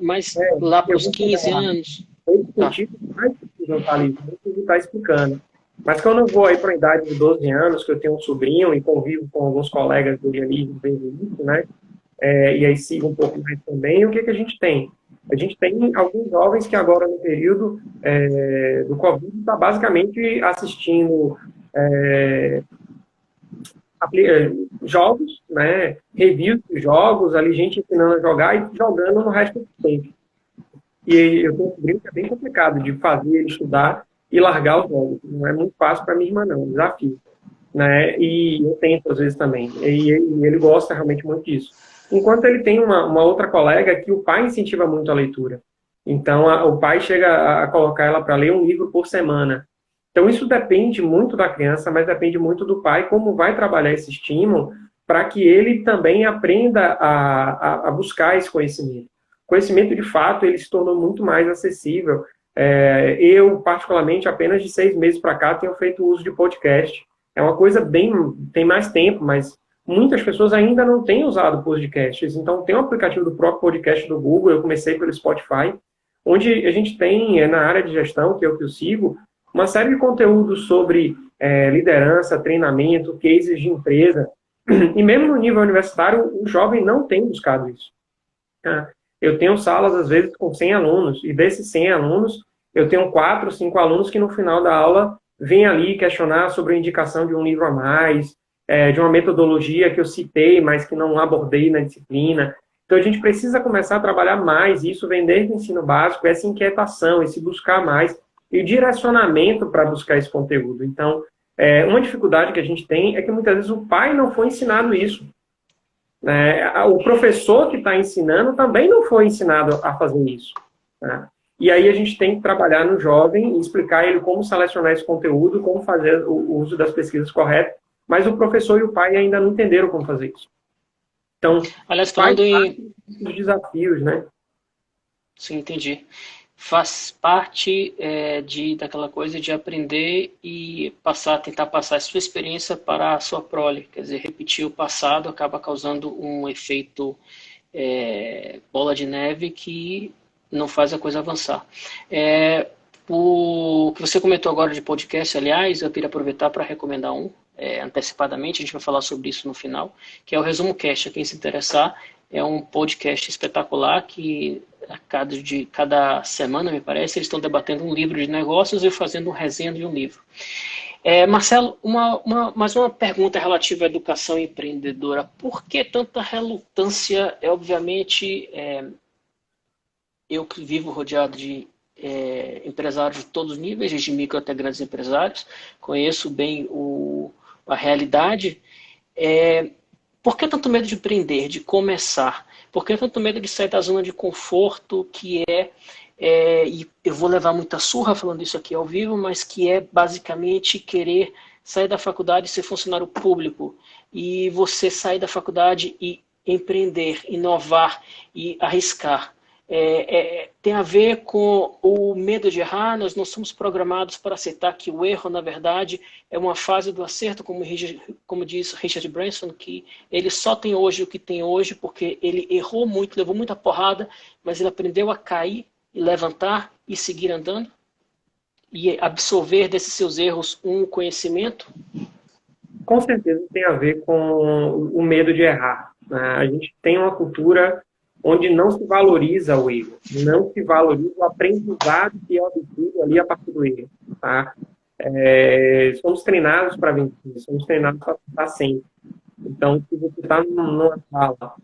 para os 15 anos. Mais está explicando. Mas quando eu vou aí para a idade de 12 anos, que eu tenho um sobrinho e convivo com alguns colegas dele ali desde o início, né? E aí sigo um pouco mais também, o que a gente tem? A gente tem alguns jovens que agora no período do Covid está basicamente assistindo jogos, né, reviews de jogos, ali gente ensinando a jogar e jogando no resto do tempo. E eu tenho um sobrinho que é bem complicado de fazer ele estudar e largar os jogos. Não é muito fácil para minha irmã, não, é um desafio. Né? E eu tento às vezes também. E ele gosta realmente muito disso. Enquanto ele tem uma outra colega que o pai incentiva muito a leitura. Então, o pai chega a colocar ela para ler um livro por semana. Então, isso depende muito da criança, mas depende muito do pai, como vai trabalhar esse estímulo para que ele também aprenda a buscar esse conhecimento. O conhecimento, de fato, ele se tornou muito mais acessível. Eu, particularmente, apenas de 6 meses para cá, tenho feito uso de podcast. É uma coisa tem mais tempo, mas muitas pessoas ainda não têm usado podcasts. Então, tem um aplicativo do próprio podcast do Google, eu comecei pelo Spotify, onde a gente tem, na área de gestão, que é o que eu sigo, uma série de conteúdos sobre liderança, treinamento, cases de empresa. E mesmo no nível universitário, o jovem não tem buscado isso. Eu tenho salas, às vezes, com 100 alunos, e desses 100 alunos, eu tenho 4, 5 alunos que no final da aula vêm ali questionar sobre a indicação de um livro a mais, de uma metodologia que eu citei, mas que não abordei na disciplina. Então, a gente precisa começar a trabalhar mais, e isso vem desde o ensino básico, essa inquietação, esse buscar mais, e o direcionamento para buscar esse conteúdo. Então, uma dificuldade que a gente tem é que muitas vezes o pai não foi ensinado isso. O professor que está ensinando também não foi ensinado a fazer isso. Né? E aí a gente tem que trabalhar no jovem e explicar ele como selecionar esse conteúdo, como fazer o uso das pesquisas corretas, mas o professor e o pai ainda não entenderam como fazer isso. Então, aliás, falando em desafios, né? Sim, entendi. Faz parte daquela coisa de aprender e tentar passar a sua experiência para a sua prole. Quer dizer, repetir o passado acaba causando um efeito bola de neve que não faz a coisa avançar. O que você comentou agora de podcast, aliás, eu queria aproveitar para recomendar antecipadamente, a gente vai falar sobre isso no final, que é o Resumo Cast. A quem se interessar, é um podcast espetacular que cada semana, me parece, eles estão debatendo um livro de negócios e fazendo um resenha de um livro. Marcelo, mais uma pergunta relativa à educação empreendedora. Por que tanta relutância? Obviamente, eu que vivo rodeado de empresários de todos os níveis, desde micro até grandes empresários, conheço bem a realidade. Por que tanto medo de empreender, de começar? Por que tanto medo de sair da zona de conforto, que e eu vou levar muita surra falando isso aqui ao vivo, mas que é basicamente querer sair da faculdade e ser funcionário público, e você sair da faculdade e empreender, inovar e arriscar. Tem a ver com o medo de errar. Nós não somos programados para aceitar que o erro, na verdade, é uma fase do acerto, como diz Richard Branson, que ele só tem hoje o que tem hoje porque ele errou muito, levou muita porrada, mas ele aprendeu a cair e levantar e seguir andando e absorver desses seus erros um conhecimento. Com certeza tem a ver com o medo de errar. A gente tem uma cultura onde não se valoriza o erro, não se valoriza o aprendizado que é obtido ali a partir do erro. Tá? Somos treinados para vencer, somos treinados para estar sempre. Então, se você está numa sala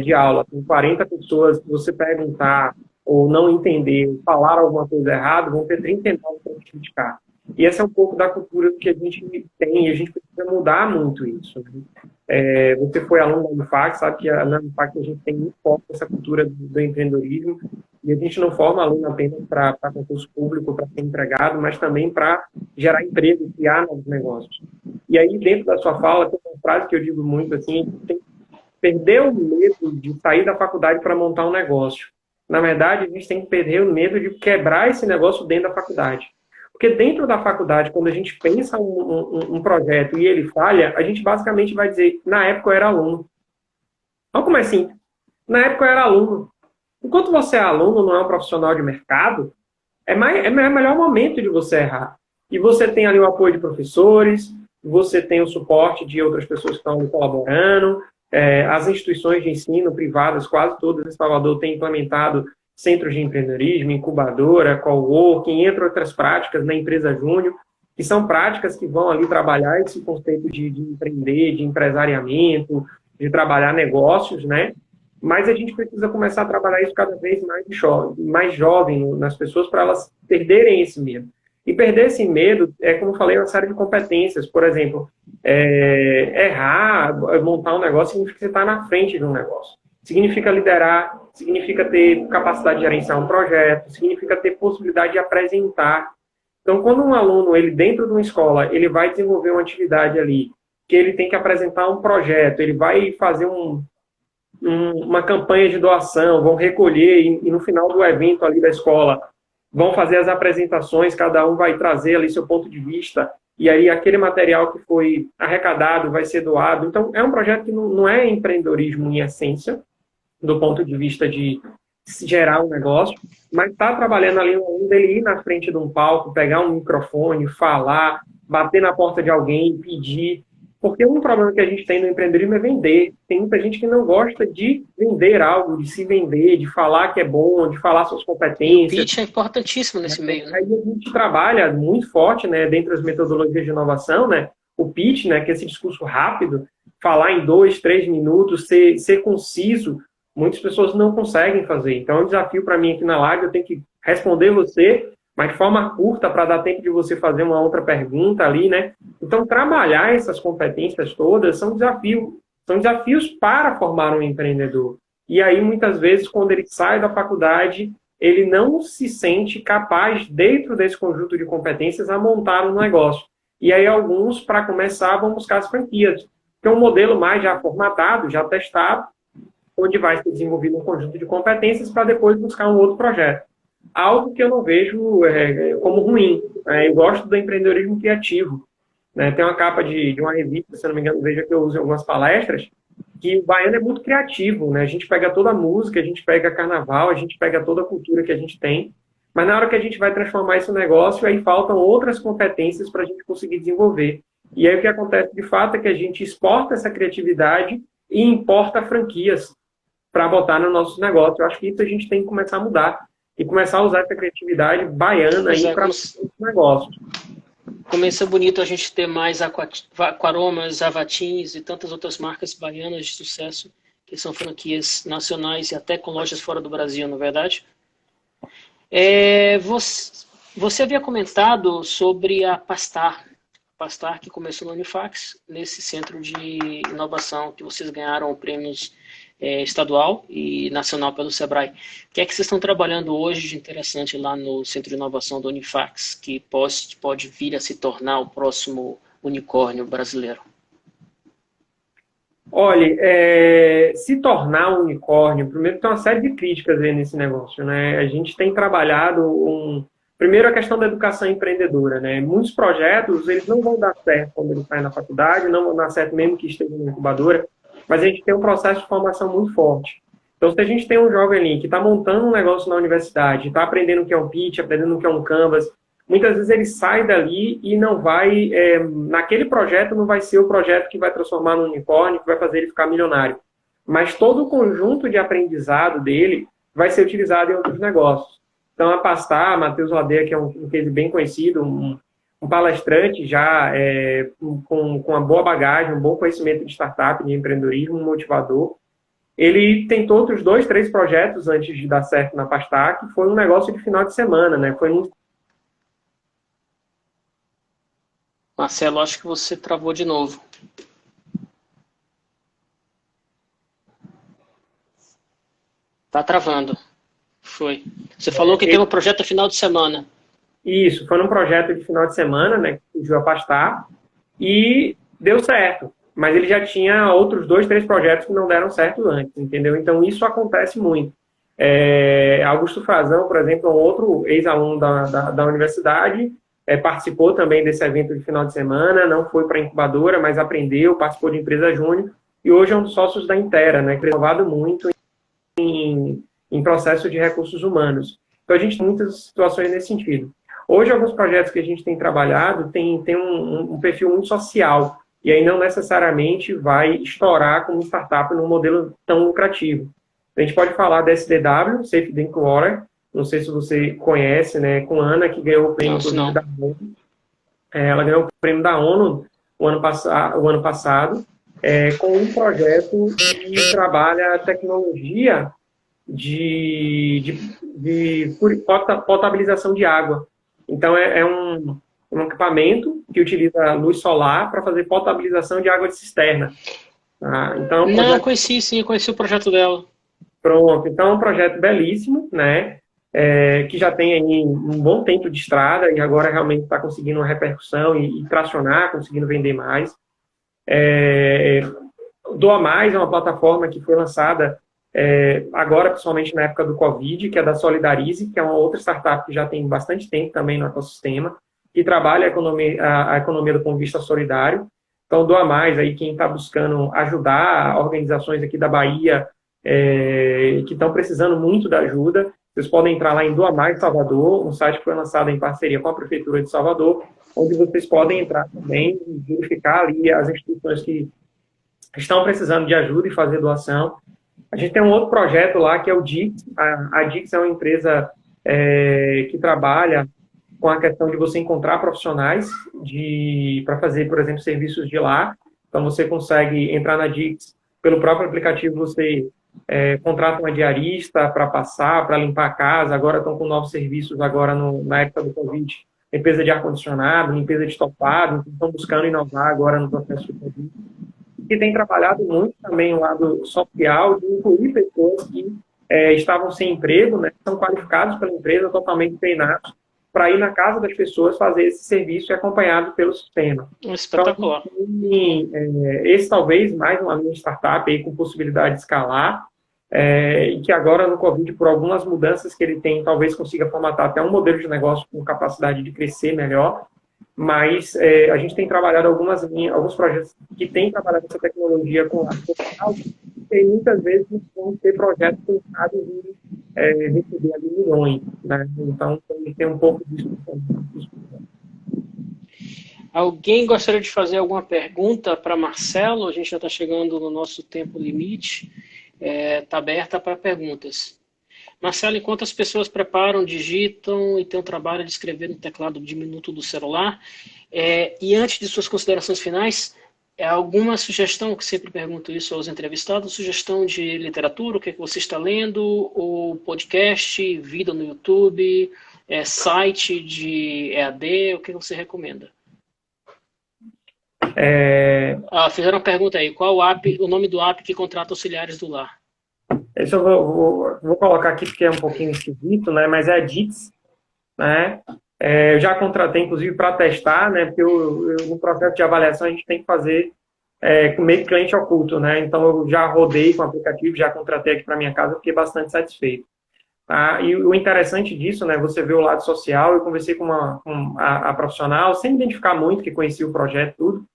de aula com 40 pessoas, se você perguntar ou não entender, falar alguma coisa errada, vão ter 39 para te criticar. E essa é um pouco da cultura que a gente tem, e a gente precisa mudar muito isso. Né? Você foi aluno da Unifac, sabe que na Unifac a gente tem muito forte essa cultura do empreendedorismo, e a gente não forma aluno apenas para concurso público, para ser empregado, mas também para gerar emprego, criar novos negócios. E aí, dentro da sua fala, tem uma frase que eu digo muito assim: tem que perder o medo de sair da faculdade para montar um negócio. Na verdade, a gente tem que perder o medo de quebrar esse negócio dentro da faculdade. Porque dentro da faculdade, quando a gente pensa um projeto e ele falha, a gente basicamente vai dizer: na época eu era aluno. Olha como é simples. Na época eu era aluno. Enquanto você é aluno, não é um profissional de mercado, é o melhor momento de você errar. E você tem ali o apoio de professores, você tem o suporte de outras pessoas que estão ali colaborando, as instituições de ensino privadas, quase todas em Salvador, têm implementado centros de empreendedorismo, incubadora, coworking, entre outras práticas na empresa júnior, que são práticas que vão ali trabalhar esse conceito de empreender, de empresariamento, de trabalhar negócios, né? Mas a gente precisa começar a trabalhar isso cada vez mais jovem nas pessoas, para elas perderem esse medo. E perder esse medo como eu falei, uma série de competências. Por exemplo, errar, montar um negócio, significa você estar na frente de um negócio. Significa liderar, significa ter capacidade de gerenciar um projeto, significa ter possibilidade de apresentar. Então, quando um aluno, ele dentro de uma escola, ele vai desenvolver uma atividade ali, que ele tem que apresentar um projeto, ele vai fazer uma campanha de doação, vão recolher, e no final do evento ali da escola, vão fazer as apresentações, cada um vai trazer ali seu ponto de vista, e aí aquele material que foi arrecadado vai ser doado. Então, é um projeto que não é empreendedorismo em essência, do ponto de vista de gerar um negócio, mas está trabalhando ali ainda ele ir na frente de um palco, pegar um microfone, falar, bater na porta de alguém, pedir. Porque um problema que a gente tem no empreendedorismo é vender. Tem muita gente que não gosta de vender algo, de se vender, de falar que é bom, de falar suas competências. O pitch é importantíssimo nesse meio, né? Aí a gente trabalha muito forte, né, dentro das metodologias de inovação, né, o pitch, né, que é esse discurso rápido, falar em 2, 3 minutos, ser conciso. Muitas pessoas não conseguem fazer. Então, é um desafio para mim aqui na live, eu tenho que responder você, mas de forma curta, para dar tempo de você fazer uma outra pergunta ali, né? Então, trabalhar essas competências todas são desafios para formar um empreendedor. E aí, muitas vezes, quando ele sai da faculdade, ele não se sente capaz, dentro desse conjunto de competências, a montar um negócio. E aí, alguns, para começar, vão buscar as franquias. Que é um modelo mais já formatado, já testado, onde vai ser desenvolvido um conjunto de competências para depois buscar um outro projeto. Algo que eu não vejo como ruim. Eu gosto do empreendedorismo criativo. Tem uma capa de uma revista, se não me engano, veja que eu uso em algumas palestras, que o baiano é muito criativo. A gente pega toda a música, a gente pega carnaval, a gente pega toda a cultura que a gente tem, mas na hora que a gente vai transformar esse negócio, aí faltam outras competências para a gente conseguir desenvolver. E aí o que acontece de fato é que a gente exporta essa criatividade e importa franquias para botar no nosso negócio. Eu acho que isso a gente tem que começar a mudar e começar a usar essa criatividade baiana aí para o negócio. Começa bonito a gente ter mais Aquaromas, Avatins e tantas outras marcas baianas de sucesso, que são franquias nacionais e até com lojas fora do Brasil, não é verdade? Você havia comentado sobre a Pastar que começou no Unifax, nesse centro de inovação que vocês ganharam prêmios estadual e nacional pelo Sebrae. O que é que vocês estão trabalhando hoje de interessante lá no Centro de Inovação do Unifax, que pode vir a se tornar o próximo unicórnio brasileiro? Olha, se tornar um unicórnio, primeiro tem uma série de críticas aí nesse negócio, né? A gente tem trabalhado primeiro a questão da educação empreendedora, né? Muitos projetos, eles não vão dar certo quando eles saem na faculdade, não vão dar certo mesmo que esteja na incubadora, mas a gente tem um processo de formação muito forte. Então, se a gente tem um jovem ali que está montando um negócio na universidade, está aprendendo o que é um pitch, aprendendo o que é um canvas, muitas vezes ele sai dali e não vai, naquele projeto não vai ser o projeto que vai transformar no unicórnio, que vai fazer ele ficar milionário. Mas todo o conjunto de aprendizado dele vai ser utilizado em outros negócios. Então, a Pastar, Matheus Ladeia, que é um case bem conhecido, um palestrante já com uma boa bagagem, um bom conhecimento de startup, de empreendedorismo, um motivador. Ele tentou outros 2, 3 projetos antes de dar certo na Pastar, que foi um negócio de final de semana, né? Marcelo, acho que você travou de novo. Tá travando. Foi. Você falou que tem um projeto no final de semana. Isso, foi num projeto de final de semana, né, que surgiu a Pastar, e deu certo. Mas ele já tinha outros 2, 3 projetos que não deram certo antes, entendeu? Então, isso acontece muito. Augusto Frazão, por exemplo, um outro ex-aluno da universidade, participou também desse evento de final de semana, não foi para a incubadora, mas aprendeu, participou de empresa júnior, e hoje é um dos sócios da Intera, né, que tem inovado muito em processo de recursos humanos. Então, a gente tem muitas situações nesse sentido. Hoje, alguns projetos que a gente tem trabalhado têm um perfil muito social, e aí não necessariamente vai estourar como startup num modelo tão lucrativo. A gente pode falar da SDW, Safe Drink Water, não sei se você conhece, né, com a Ana, que ganhou o prêmio da ONU. Ela ganhou o prêmio da ONU o ano passado, com um projeto que trabalha tecnologia de potabilização de água. Então, é um equipamento que utiliza luz solar para fazer potabilização de água de cisterna. Então, não, conheci o projeto dela. Pronto, então é um projeto belíssimo, né? Que já tem aí um bom tempo de estrada e agora realmente está conseguindo uma repercussão e tracionar, conseguindo vender mais. Doa Mais é uma plataforma que foi lançada agora, principalmente na época do Covid, que é da Solidarize, que é uma outra startup que já tem bastante tempo também no ecossistema, que trabalha a economia do ponto de vista solidário. Então, Doa Mais, aí, quem está buscando ajudar organizações aqui da Bahia que estão precisando muito da ajuda, vocês podem entrar lá em Doa Mais Salvador, um site que foi lançado em parceria com a Prefeitura de Salvador, onde vocês podem entrar também e verificar ali as instituições que estão precisando de ajuda e fazer doação. A gente tem um outro projeto lá, que é o Dix. A Dix é uma empresa que trabalha com a questão de você encontrar profissionais para fazer, por exemplo, serviços de lar. Então, você consegue entrar na Dix, pelo próprio aplicativo, você contrata uma diarista para passar, para limpar a casa. Agora estão com novos serviços, agora na época do Covid, limpeza de ar-condicionado, limpeza de estofado. Então, estão buscando inovar agora no processo de Covid. Que tem trabalhado muito também o lado social, de incluir pessoas que estavam sem emprego, né, são qualificados pela empresa, totalmente treinados, para ir na casa das pessoas fazer esse serviço e acompanhado pelo sistema. Espetacular. Então, esse talvez mais uma linha startup aí com possibilidade de escalar, e que agora no Covid, por algumas mudanças que ele tem, talvez consiga formatar até um modelo de negócio com capacidade de crescer melhor. Mas a gente tem trabalhado alguns projetos que têm trabalhado essa tecnologia com a social, e muitas vezes vão ter projetos pensados em receber ali milhões, né? Então, tem um pouco disso. Alguém gostaria de fazer alguma pergunta para Marcelo? A gente já está chegando no nosso tempo limite. Está aberta para perguntas. Marcelo, enquanto as pessoas preparam, digitam e tem o trabalho de escrever no teclado diminuto do celular, e antes de suas considerações finais, alguma sugestão, que sempre pergunto isso aos entrevistados, sugestão de literatura, o que é que você está lendo, ou podcast, vídeo no YouTube, site de EAD, o que você recomenda? Fizeram uma pergunta aí, qual o nome do app que contrata auxiliares do lar? Isso eu vou colocar aqui porque é um pouquinho esquisito, né? Mas é a Dix, né? Eu já contratei, inclusive, para testar, né? Porque no processo de avaliação a gente tem que fazer com meio que cliente oculto, né? Então eu já rodei com o aplicativo, já contratei aqui para minha casa, fiquei bastante satisfeito. Tá? E o interessante disso, né? Você vê o lado social. Eu conversei com a profissional, sem identificar muito, que conhecia o projeto, tudo.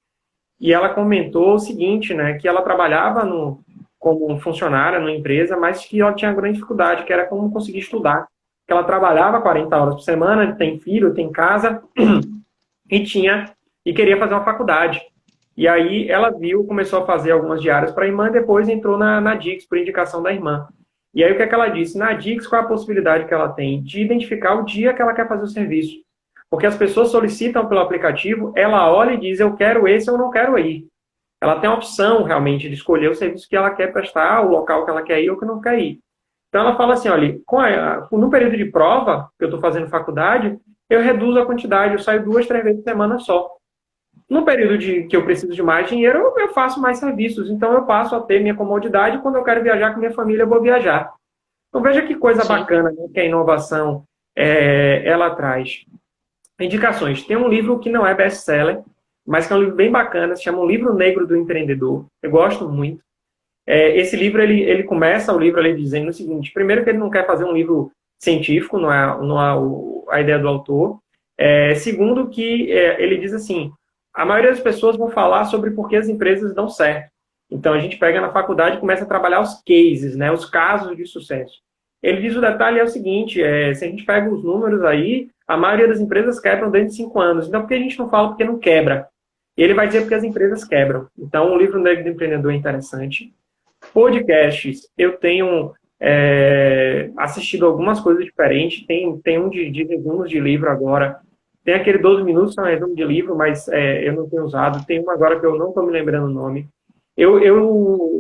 E ela comentou o seguinte, né? Que ela trabalhava como funcionária numa empresa, mas que ela tinha grande dificuldade, que era como conseguir estudar. Que ela trabalhava 40 horas por semana, tem filho, tem casa, e queria fazer uma faculdade. E aí ela começou a fazer algumas diárias para a irmã, e depois entrou na Dix, por indicação da irmã. E aí o que é que ela disse? Na Dix, qual é a possibilidade que ela tem? De identificar o dia que ela quer fazer o serviço. Porque as pessoas solicitam pelo aplicativo, ela olha e diz, eu quero esse ou não quero ir. Ela tem a opção, realmente, de escolher o serviço que ela quer prestar, o local que ela quer ir ou que não quer ir. Então, ela fala assim, olha, no período de prova, que eu estou fazendo faculdade, eu reduzo a quantidade, eu saio 2, 3 vezes por semana só. No período que eu preciso de mais dinheiro, eu faço mais serviços. Então, eu passo a ter minha comodidade, quando eu quero viajar com minha família, eu vou viajar. Então, veja que coisa bacana, né, que a inovação ela traz. Indicações. Tem um livro que não é best-seller, mas que é um livro bem bacana, se chama O Livro Negro do Empreendedor. Eu gosto muito. Esse livro, ele começa o livro ali dizendo o seguinte, primeiro que ele não quer fazer um livro científico, não é a ideia do autor. Segundo que ele diz assim, a maioria das pessoas vão falar sobre por que as empresas dão certo. Então, a gente pega na faculdade e começa a trabalhar os cases, né, os casos de sucesso. Ele diz o detalhe é o seguinte, se a gente pega os números aí, a maioria das empresas quebram dentro de 5 anos. Então, por que a gente não fala porque não quebra? E ele vai dizer porque as empresas quebram. Então, o livro Negro do Empreendedor é interessante. Podcasts, eu tenho assistido algumas coisas diferentes. Tem um de resumos de livro agora. Tem aquele 12 minutos, que é um resumo de livro, mas eu não tenho usado. Tem um agora que eu não estou me lembrando o nome.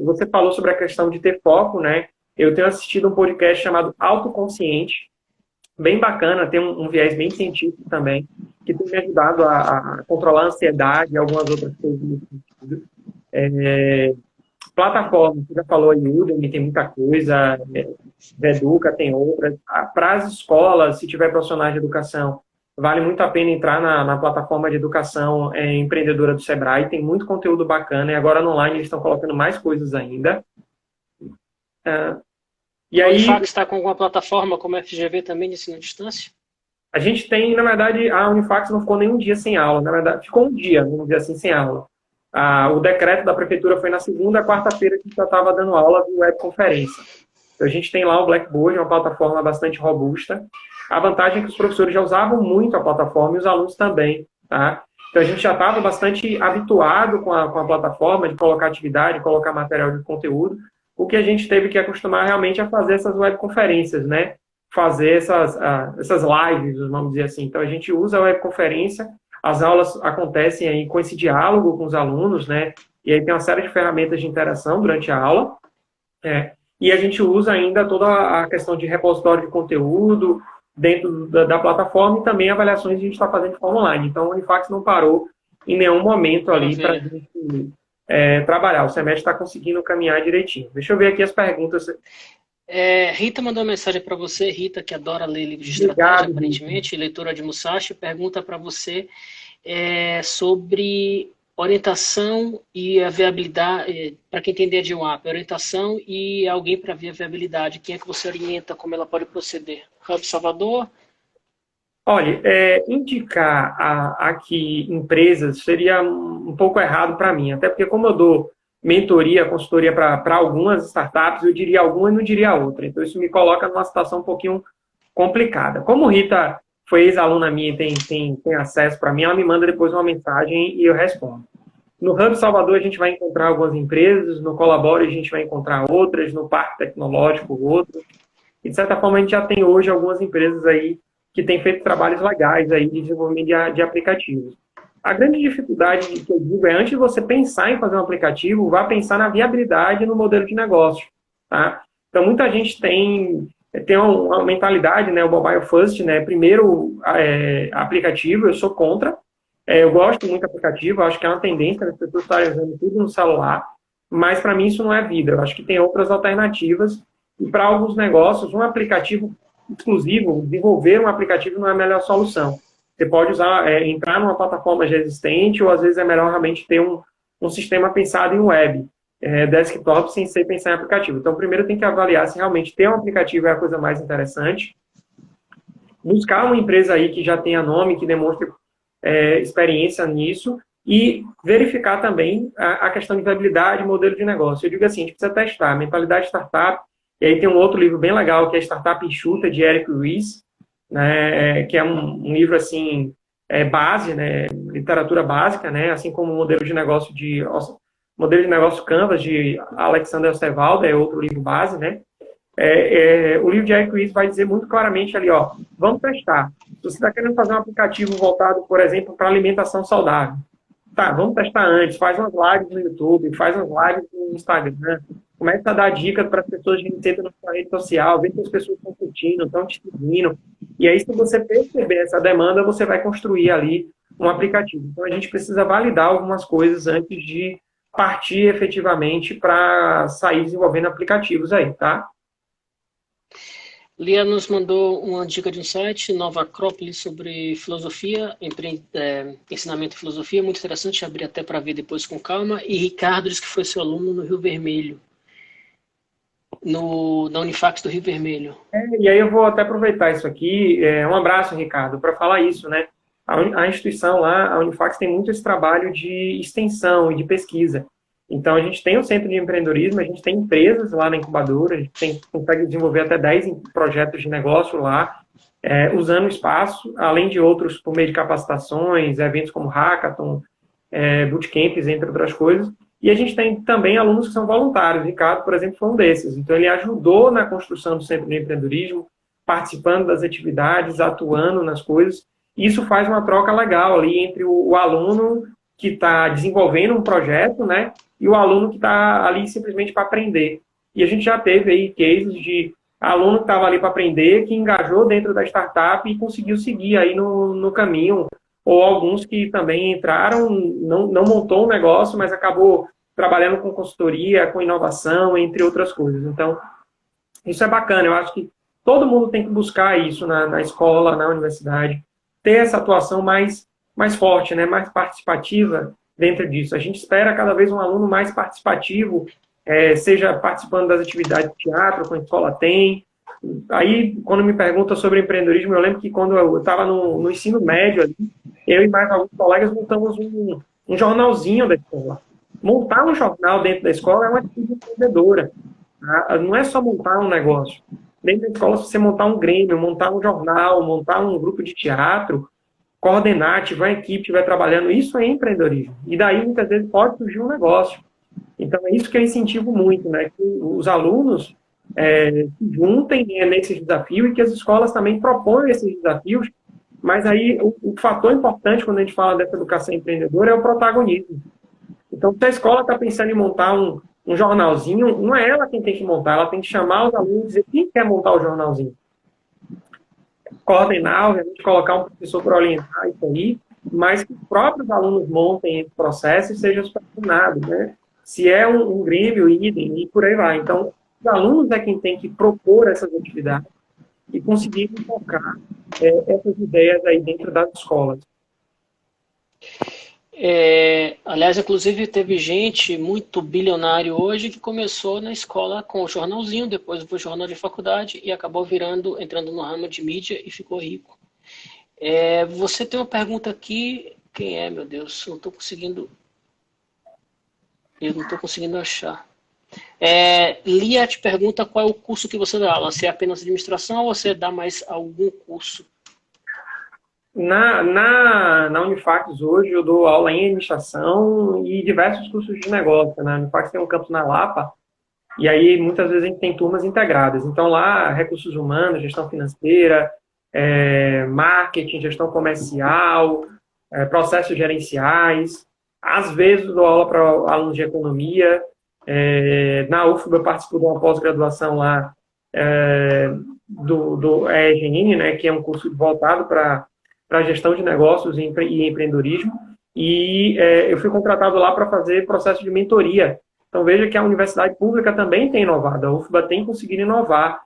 Você falou sobre a questão de ter foco, né? Eu tenho assistido um podcast chamado Autoconsciente, bem bacana, tem um viés bem científico também, que tem me ajudado a controlar a ansiedade e algumas outras coisas nesse sentido. Plataforma, você já falou aí, Udemy, tem muita coisa, Educa tem outras. Para as escolas, se tiver profissionais de educação, vale muito a pena entrar na plataforma de educação empreendedora do Sebrae, tem muito conteúdo bacana, e agora no online eles estão colocando mais coisas ainda. E A aí, Unifax está com alguma plataforma como a FGV também de ensino à distância? a gente tem, na verdade, a Unifax não ficou nenhum dia sem aula. Na verdade, ficou um dia, vamos dizer assim, sem aula. O decreto da prefeitura foi na segunda, quarta-feira que já estava dando aula de webconferência. Então, a gente tem lá o Blackboard, uma plataforma bastante robusta. A vantagem é que os professores já usavam muito a plataforma e os alunos também, tá? Então, a gente já estava bastante habituado com a plataforma de colocar atividade, de colocar material de conteúdo. O que a gente teve que acostumar realmente a fazer essas webconferências, né? Fazer essas lives, vamos dizer assim. Então, a gente usa a webconferência, as aulas acontecem aí com esse diálogo com os alunos, né? E aí tem uma série de ferramentas de interação durante a aula. E a gente usa ainda toda a questão de repositório de conteúdo dentro da plataforma e também avaliações que a gente está fazendo de forma online. Então, o Unifax não parou em nenhum momento ali para a gente trabalhar. O semestre está conseguindo caminhar direitinho. Deixa eu ver aqui as perguntas. Rita mandou uma mensagem para você, Rita, que adora ler livros de estratégia, aparentemente, leitora de Musashi, pergunta para você sobre orientação e a viabilidade, para quem tem DD1AP, orientação e alguém para ver a viabilidade. Quem é que você orienta, como ela pode proceder? Hub Salvador? Olha, indicar aqui empresas seria um pouco errado para mim, até porque como eu dou mentoria, consultoria para algumas startups, eu diria alguma e não diria outra. Então, isso me coloca numa situação um pouquinho complicada. Como Rita foi ex-aluna minha e tem acesso para mim, ela me manda depois uma mensagem e eu respondo. No Hub Salvador, a gente vai encontrar algumas empresas, no Colabore, a gente vai encontrar outras, no Parque Tecnológico, outras. E, de certa forma, a gente já tem hoje algumas empresas aí que têm feito trabalhos legais aí de desenvolvimento de aplicativos. A grande dificuldade que eu digo é, antes de você pensar em fazer um aplicativo, vá pensar na viabilidade no modelo de negócio. Tá? Então, muita gente tem uma mentalidade, né, o mobile first, né, primeiro aplicativo, eu sou contra. Eu gosto muito de aplicativo, acho que é uma tendência as pessoas estarem usando tudo no celular, mas para mim isso não é vida. Eu acho que tem outras alternativas e para alguns negócios, um aplicativo exclusivo, desenvolver um aplicativo não é a melhor solução. Você pode entrar numa plataforma já existente ou às vezes é melhor realmente ter um sistema pensado em web, desktop, sem ser pensar em aplicativo. Então, primeiro tem que avaliar se realmente ter um aplicativo é a coisa mais interessante. Buscar uma empresa aí que já tenha nome, que demonstre experiência nisso e verificar também a questão de viabilidade e modelo de negócio. Eu digo assim, a gente precisa testar a mentalidade startup, e aí tem um outro livro bem legal, que é Startup Enxuta, de Eric Ries, né, que é um livro assim, base, né, literatura básica, né, assim como o modelo de negócio Canvas, de Alexander Osterwalder, é outro livro base, né. O livro de Eric Ries vai dizer muito claramente ali, ó, vamos testar. Se você está querendo fazer um aplicativo voltado, por exemplo, para alimentação saudável, tá, vamos testar antes, faz umas lives no YouTube, faz umas lives no Instagram, começa a dar dicas para as pessoas que entram na sua rede social, vê se as pessoas estão curtindo, estão te seguindo, e aí se você perceber essa demanda, você vai construir ali um aplicativo. Então a gente precisa validar algumas coisas antes de partir efetivamente para sair desenvolvendo aplicativos aí, tá? Lia nos mandou uma dica de um site, Nova Acrópole, sobre filosofia, ensinamento e filosofia, muito interessante, abri até para ver depois com calma. E Ricardo disse que foi seu aluno no Rio Vermelho, na Unifax do Rio Vermelho. E aí eu vou até aproveitar isso aqui, um abraço, Ricardo, para falar isso, né? A instituição lá, a Unifax, tem muito esse trabalho de extensão e de pesquisa. Então, a gente tem o Centro de Empreendedorismo, a gente tem empresas lá na incubadora, a gente consegue desenvolver até 10 projetos de negócio lá, usando o espaço, além de outros por meio de capacitações, eventos como Hackathon, bootcamps, entre outras coisas. E a gente tem também alunos que são voluntários. O Ricardo, por exemplo, foi um desses. Então, ele ajudou na construção do Centro de Empreendedorismo, participando das atividades, atuando nas coisas. Isso faz uma troca legal ali entre o aluno que está desenvolvendo um projeto, né, e o aluno que está ali simplesmente para aprender. E a gente já teve aí cases de aluno que estava ali para aprender, que engajou dentro da startup e conseguiu seguir aí no caminho, ou alguns que também entraram, não montou um negócio, mas acabou trabalhando com consultoria, com inovação, entre outras coisas. Então, isso é bacana. Eu acho que todo mundo tem que buscar isso na escola, na universidade, ter essa atuação mais forte, né, mais participativa dentro disso. A gente espera cada vez um aluno mais participativo, seja participando das atividades de teatro que a escola tem. Aí, quando me perguntam sobre empreendedorismo, eu lembro que quando eu estava no ensino médio, ali, eu e mais alguns colegas montamos um jornalzinho da escola. Montar um jornal dentro da escola é uma atitude empreendedora. Tá? Não é só montar um negócio. Dentro da escola, se você montar um grêmio, montar um jornal, montar um grupo de teatro, coordenar, tiver uma equipe, estiver trabalhando, isso é empreendedorismo. E daí, muitas vezes, pode surgir um negócio. Então, é isso que eu incentivo muito, né? Que os alunos se juntem nesse desafio e que as escolas também proponham esses desafios. Mas aí, o fator importante quando a gente fala dessa educação empreendedora é o protagonismo. Então, se a escola está pensando em montar um jornalzinho, não é ela quem tem que montar, ela tem que chamar os alunos e dizer quem quer montar o jornalzinho. Coordenar, obviamente, colocar um professor para orientar isso aí, mas que os próprios alunos montem esse processo e sejam supervisionados, né? Se é um grêmio, idem, e por aí vai. Então, os alunos é quem tem que propor essas atividades e conseguir focar essas ideias aí dentro das escolas. Aliás, inclusive, teve gente muito bilionário hoje que começou na escola com o jornalzinho, depois foi jornal de faculdade e acabou entrando no ramo de mídia e ficou rico. Você tem uma pergunta aqui, quem é, meu Deus? Eu não estou conseguindo achar. Lia te pergunta qual é o curso que você dá aula, se é apenas administração ou você dá mais algum curso? Na Unifacs hoje eu dou aula em administração e diversos cursos de negócio, né? A Unifacs tem um campus na Lapa e aí muitas vezes a gente tem turmas integradas. Então lá, recursos humanos, gestão financeira, marketing, gestão comercial, processos gerenciais. Às vezes eu dou aula para alunos de economia. Na UFBA eu participo de uma pós-graduação lá do EGN, né? Que é um curso voltado para gestão de negócios e empreendedorismo, e eu fui contratado lá para fazer processo de mentoria. Então, veja que a universidade pública também tem inovado, a UFBA tem conseguido inovar,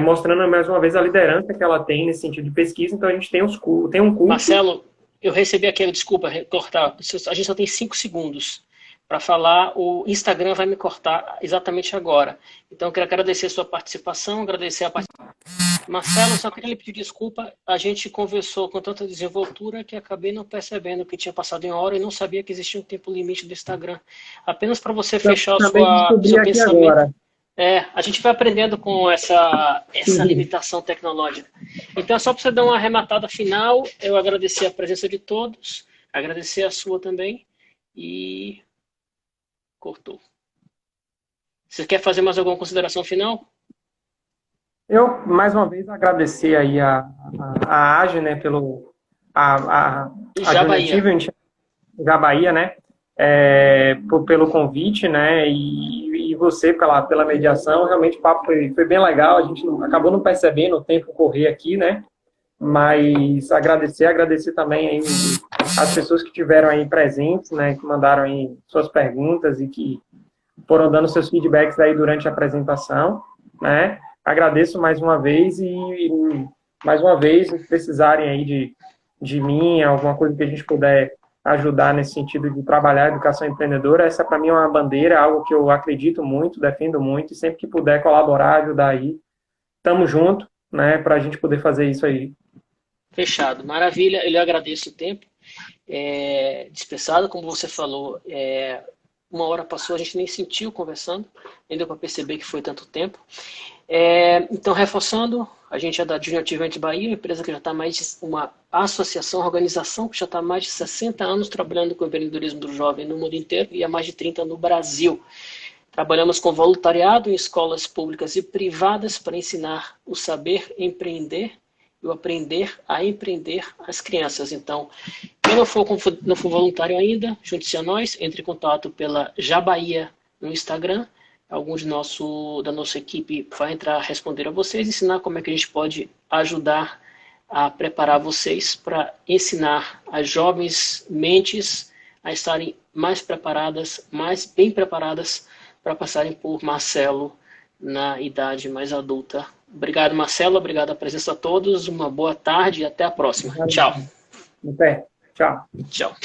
mostrando mais uma vez a liderança que ela tem nesse sentido de pesquisa. Então, a gente tem um curso... Marcelo, eu recebi aqui, desculpa cortar, a gente só tem 5 segundos para falar, o Instagram vai me cortar exatamente agora. Então, eu quero agradecer a sua participação, agradecer a participação. Marcelo, só queria lhe pedir desculpa, a gente conversou com tanta desenvoltura que acabei não percebendo que tinha passado em uma hora e não sabia que existia um tempo limite do Instagram. Apenas para você fechar o seu pensamento. Agora. A gente vai aprendendo com essa limitação tecnológica. Então, só para você dar uma arrematada final, eu agradecer a presença de todos, agradecer a sua também e... cortou. Você quer fazer mais alguma consideração final? Eu, mais uma vez, agradecer aí a AGE, né, pelo Jabaía, né, pelo convite, né, e você pela mediação. Realmente o papo foi bem legal, a gente acabou não percebendo o tempo correr aqui, né, mas agradecer também aí as pessoas que estiveram aí presentes, né, que mandaram aí suas perguntas e que foram dando seus feedbacks aí durante a apresentação, né. Agradeço mais uma vez e, mais uma vez, se precisarem aí de mim, alguma coisa que a gente puder ajudar nesse sentido de trabalhar a educação empreendedora, essa para mim é uma bandeira, algo que eu acredito muito, defendo muito, e sempre que puder colaborar, ajudar aí, tamo junto, né, para a gente poder fazer isso aí. Fechado, maravilha, eu agradeço o tempo dispensado, como você falou, uma hora passou, a gente nem sentiu conversando, nem deu para perceber que foi tanto tempo. Então, reforçando, a gente é da Junior Achievement Bahia, uma empresa que já está uma associação, uma organização que já está há mais de 60 anos trabalhando com o empreendedorismo do jovem no mundo inteiro e há mais de 30 no Brasil. Trabalhamos com voluntariado em escolas públicas e privadas para ensinar o saber empreender e o aprender a empreender às crianças. Então, quem não for voluntário ainda, junte-se a nós, entre em contato pela Jabaía no Instagram. Alguns da nossa equipe vai entrar a responder a vocês, ensinar como é que a gente pode ajudar a preparar vocês para ensinar as jovens mentes a estarem mais preparadas, mais bem preparadas para passarem por Marcelo na idade mais adulta. Obrigado, Marcelo. Obrigado a presença a todos. Uma boa tarde e até a próxima. Tchau. Até. Tchau. Tchau.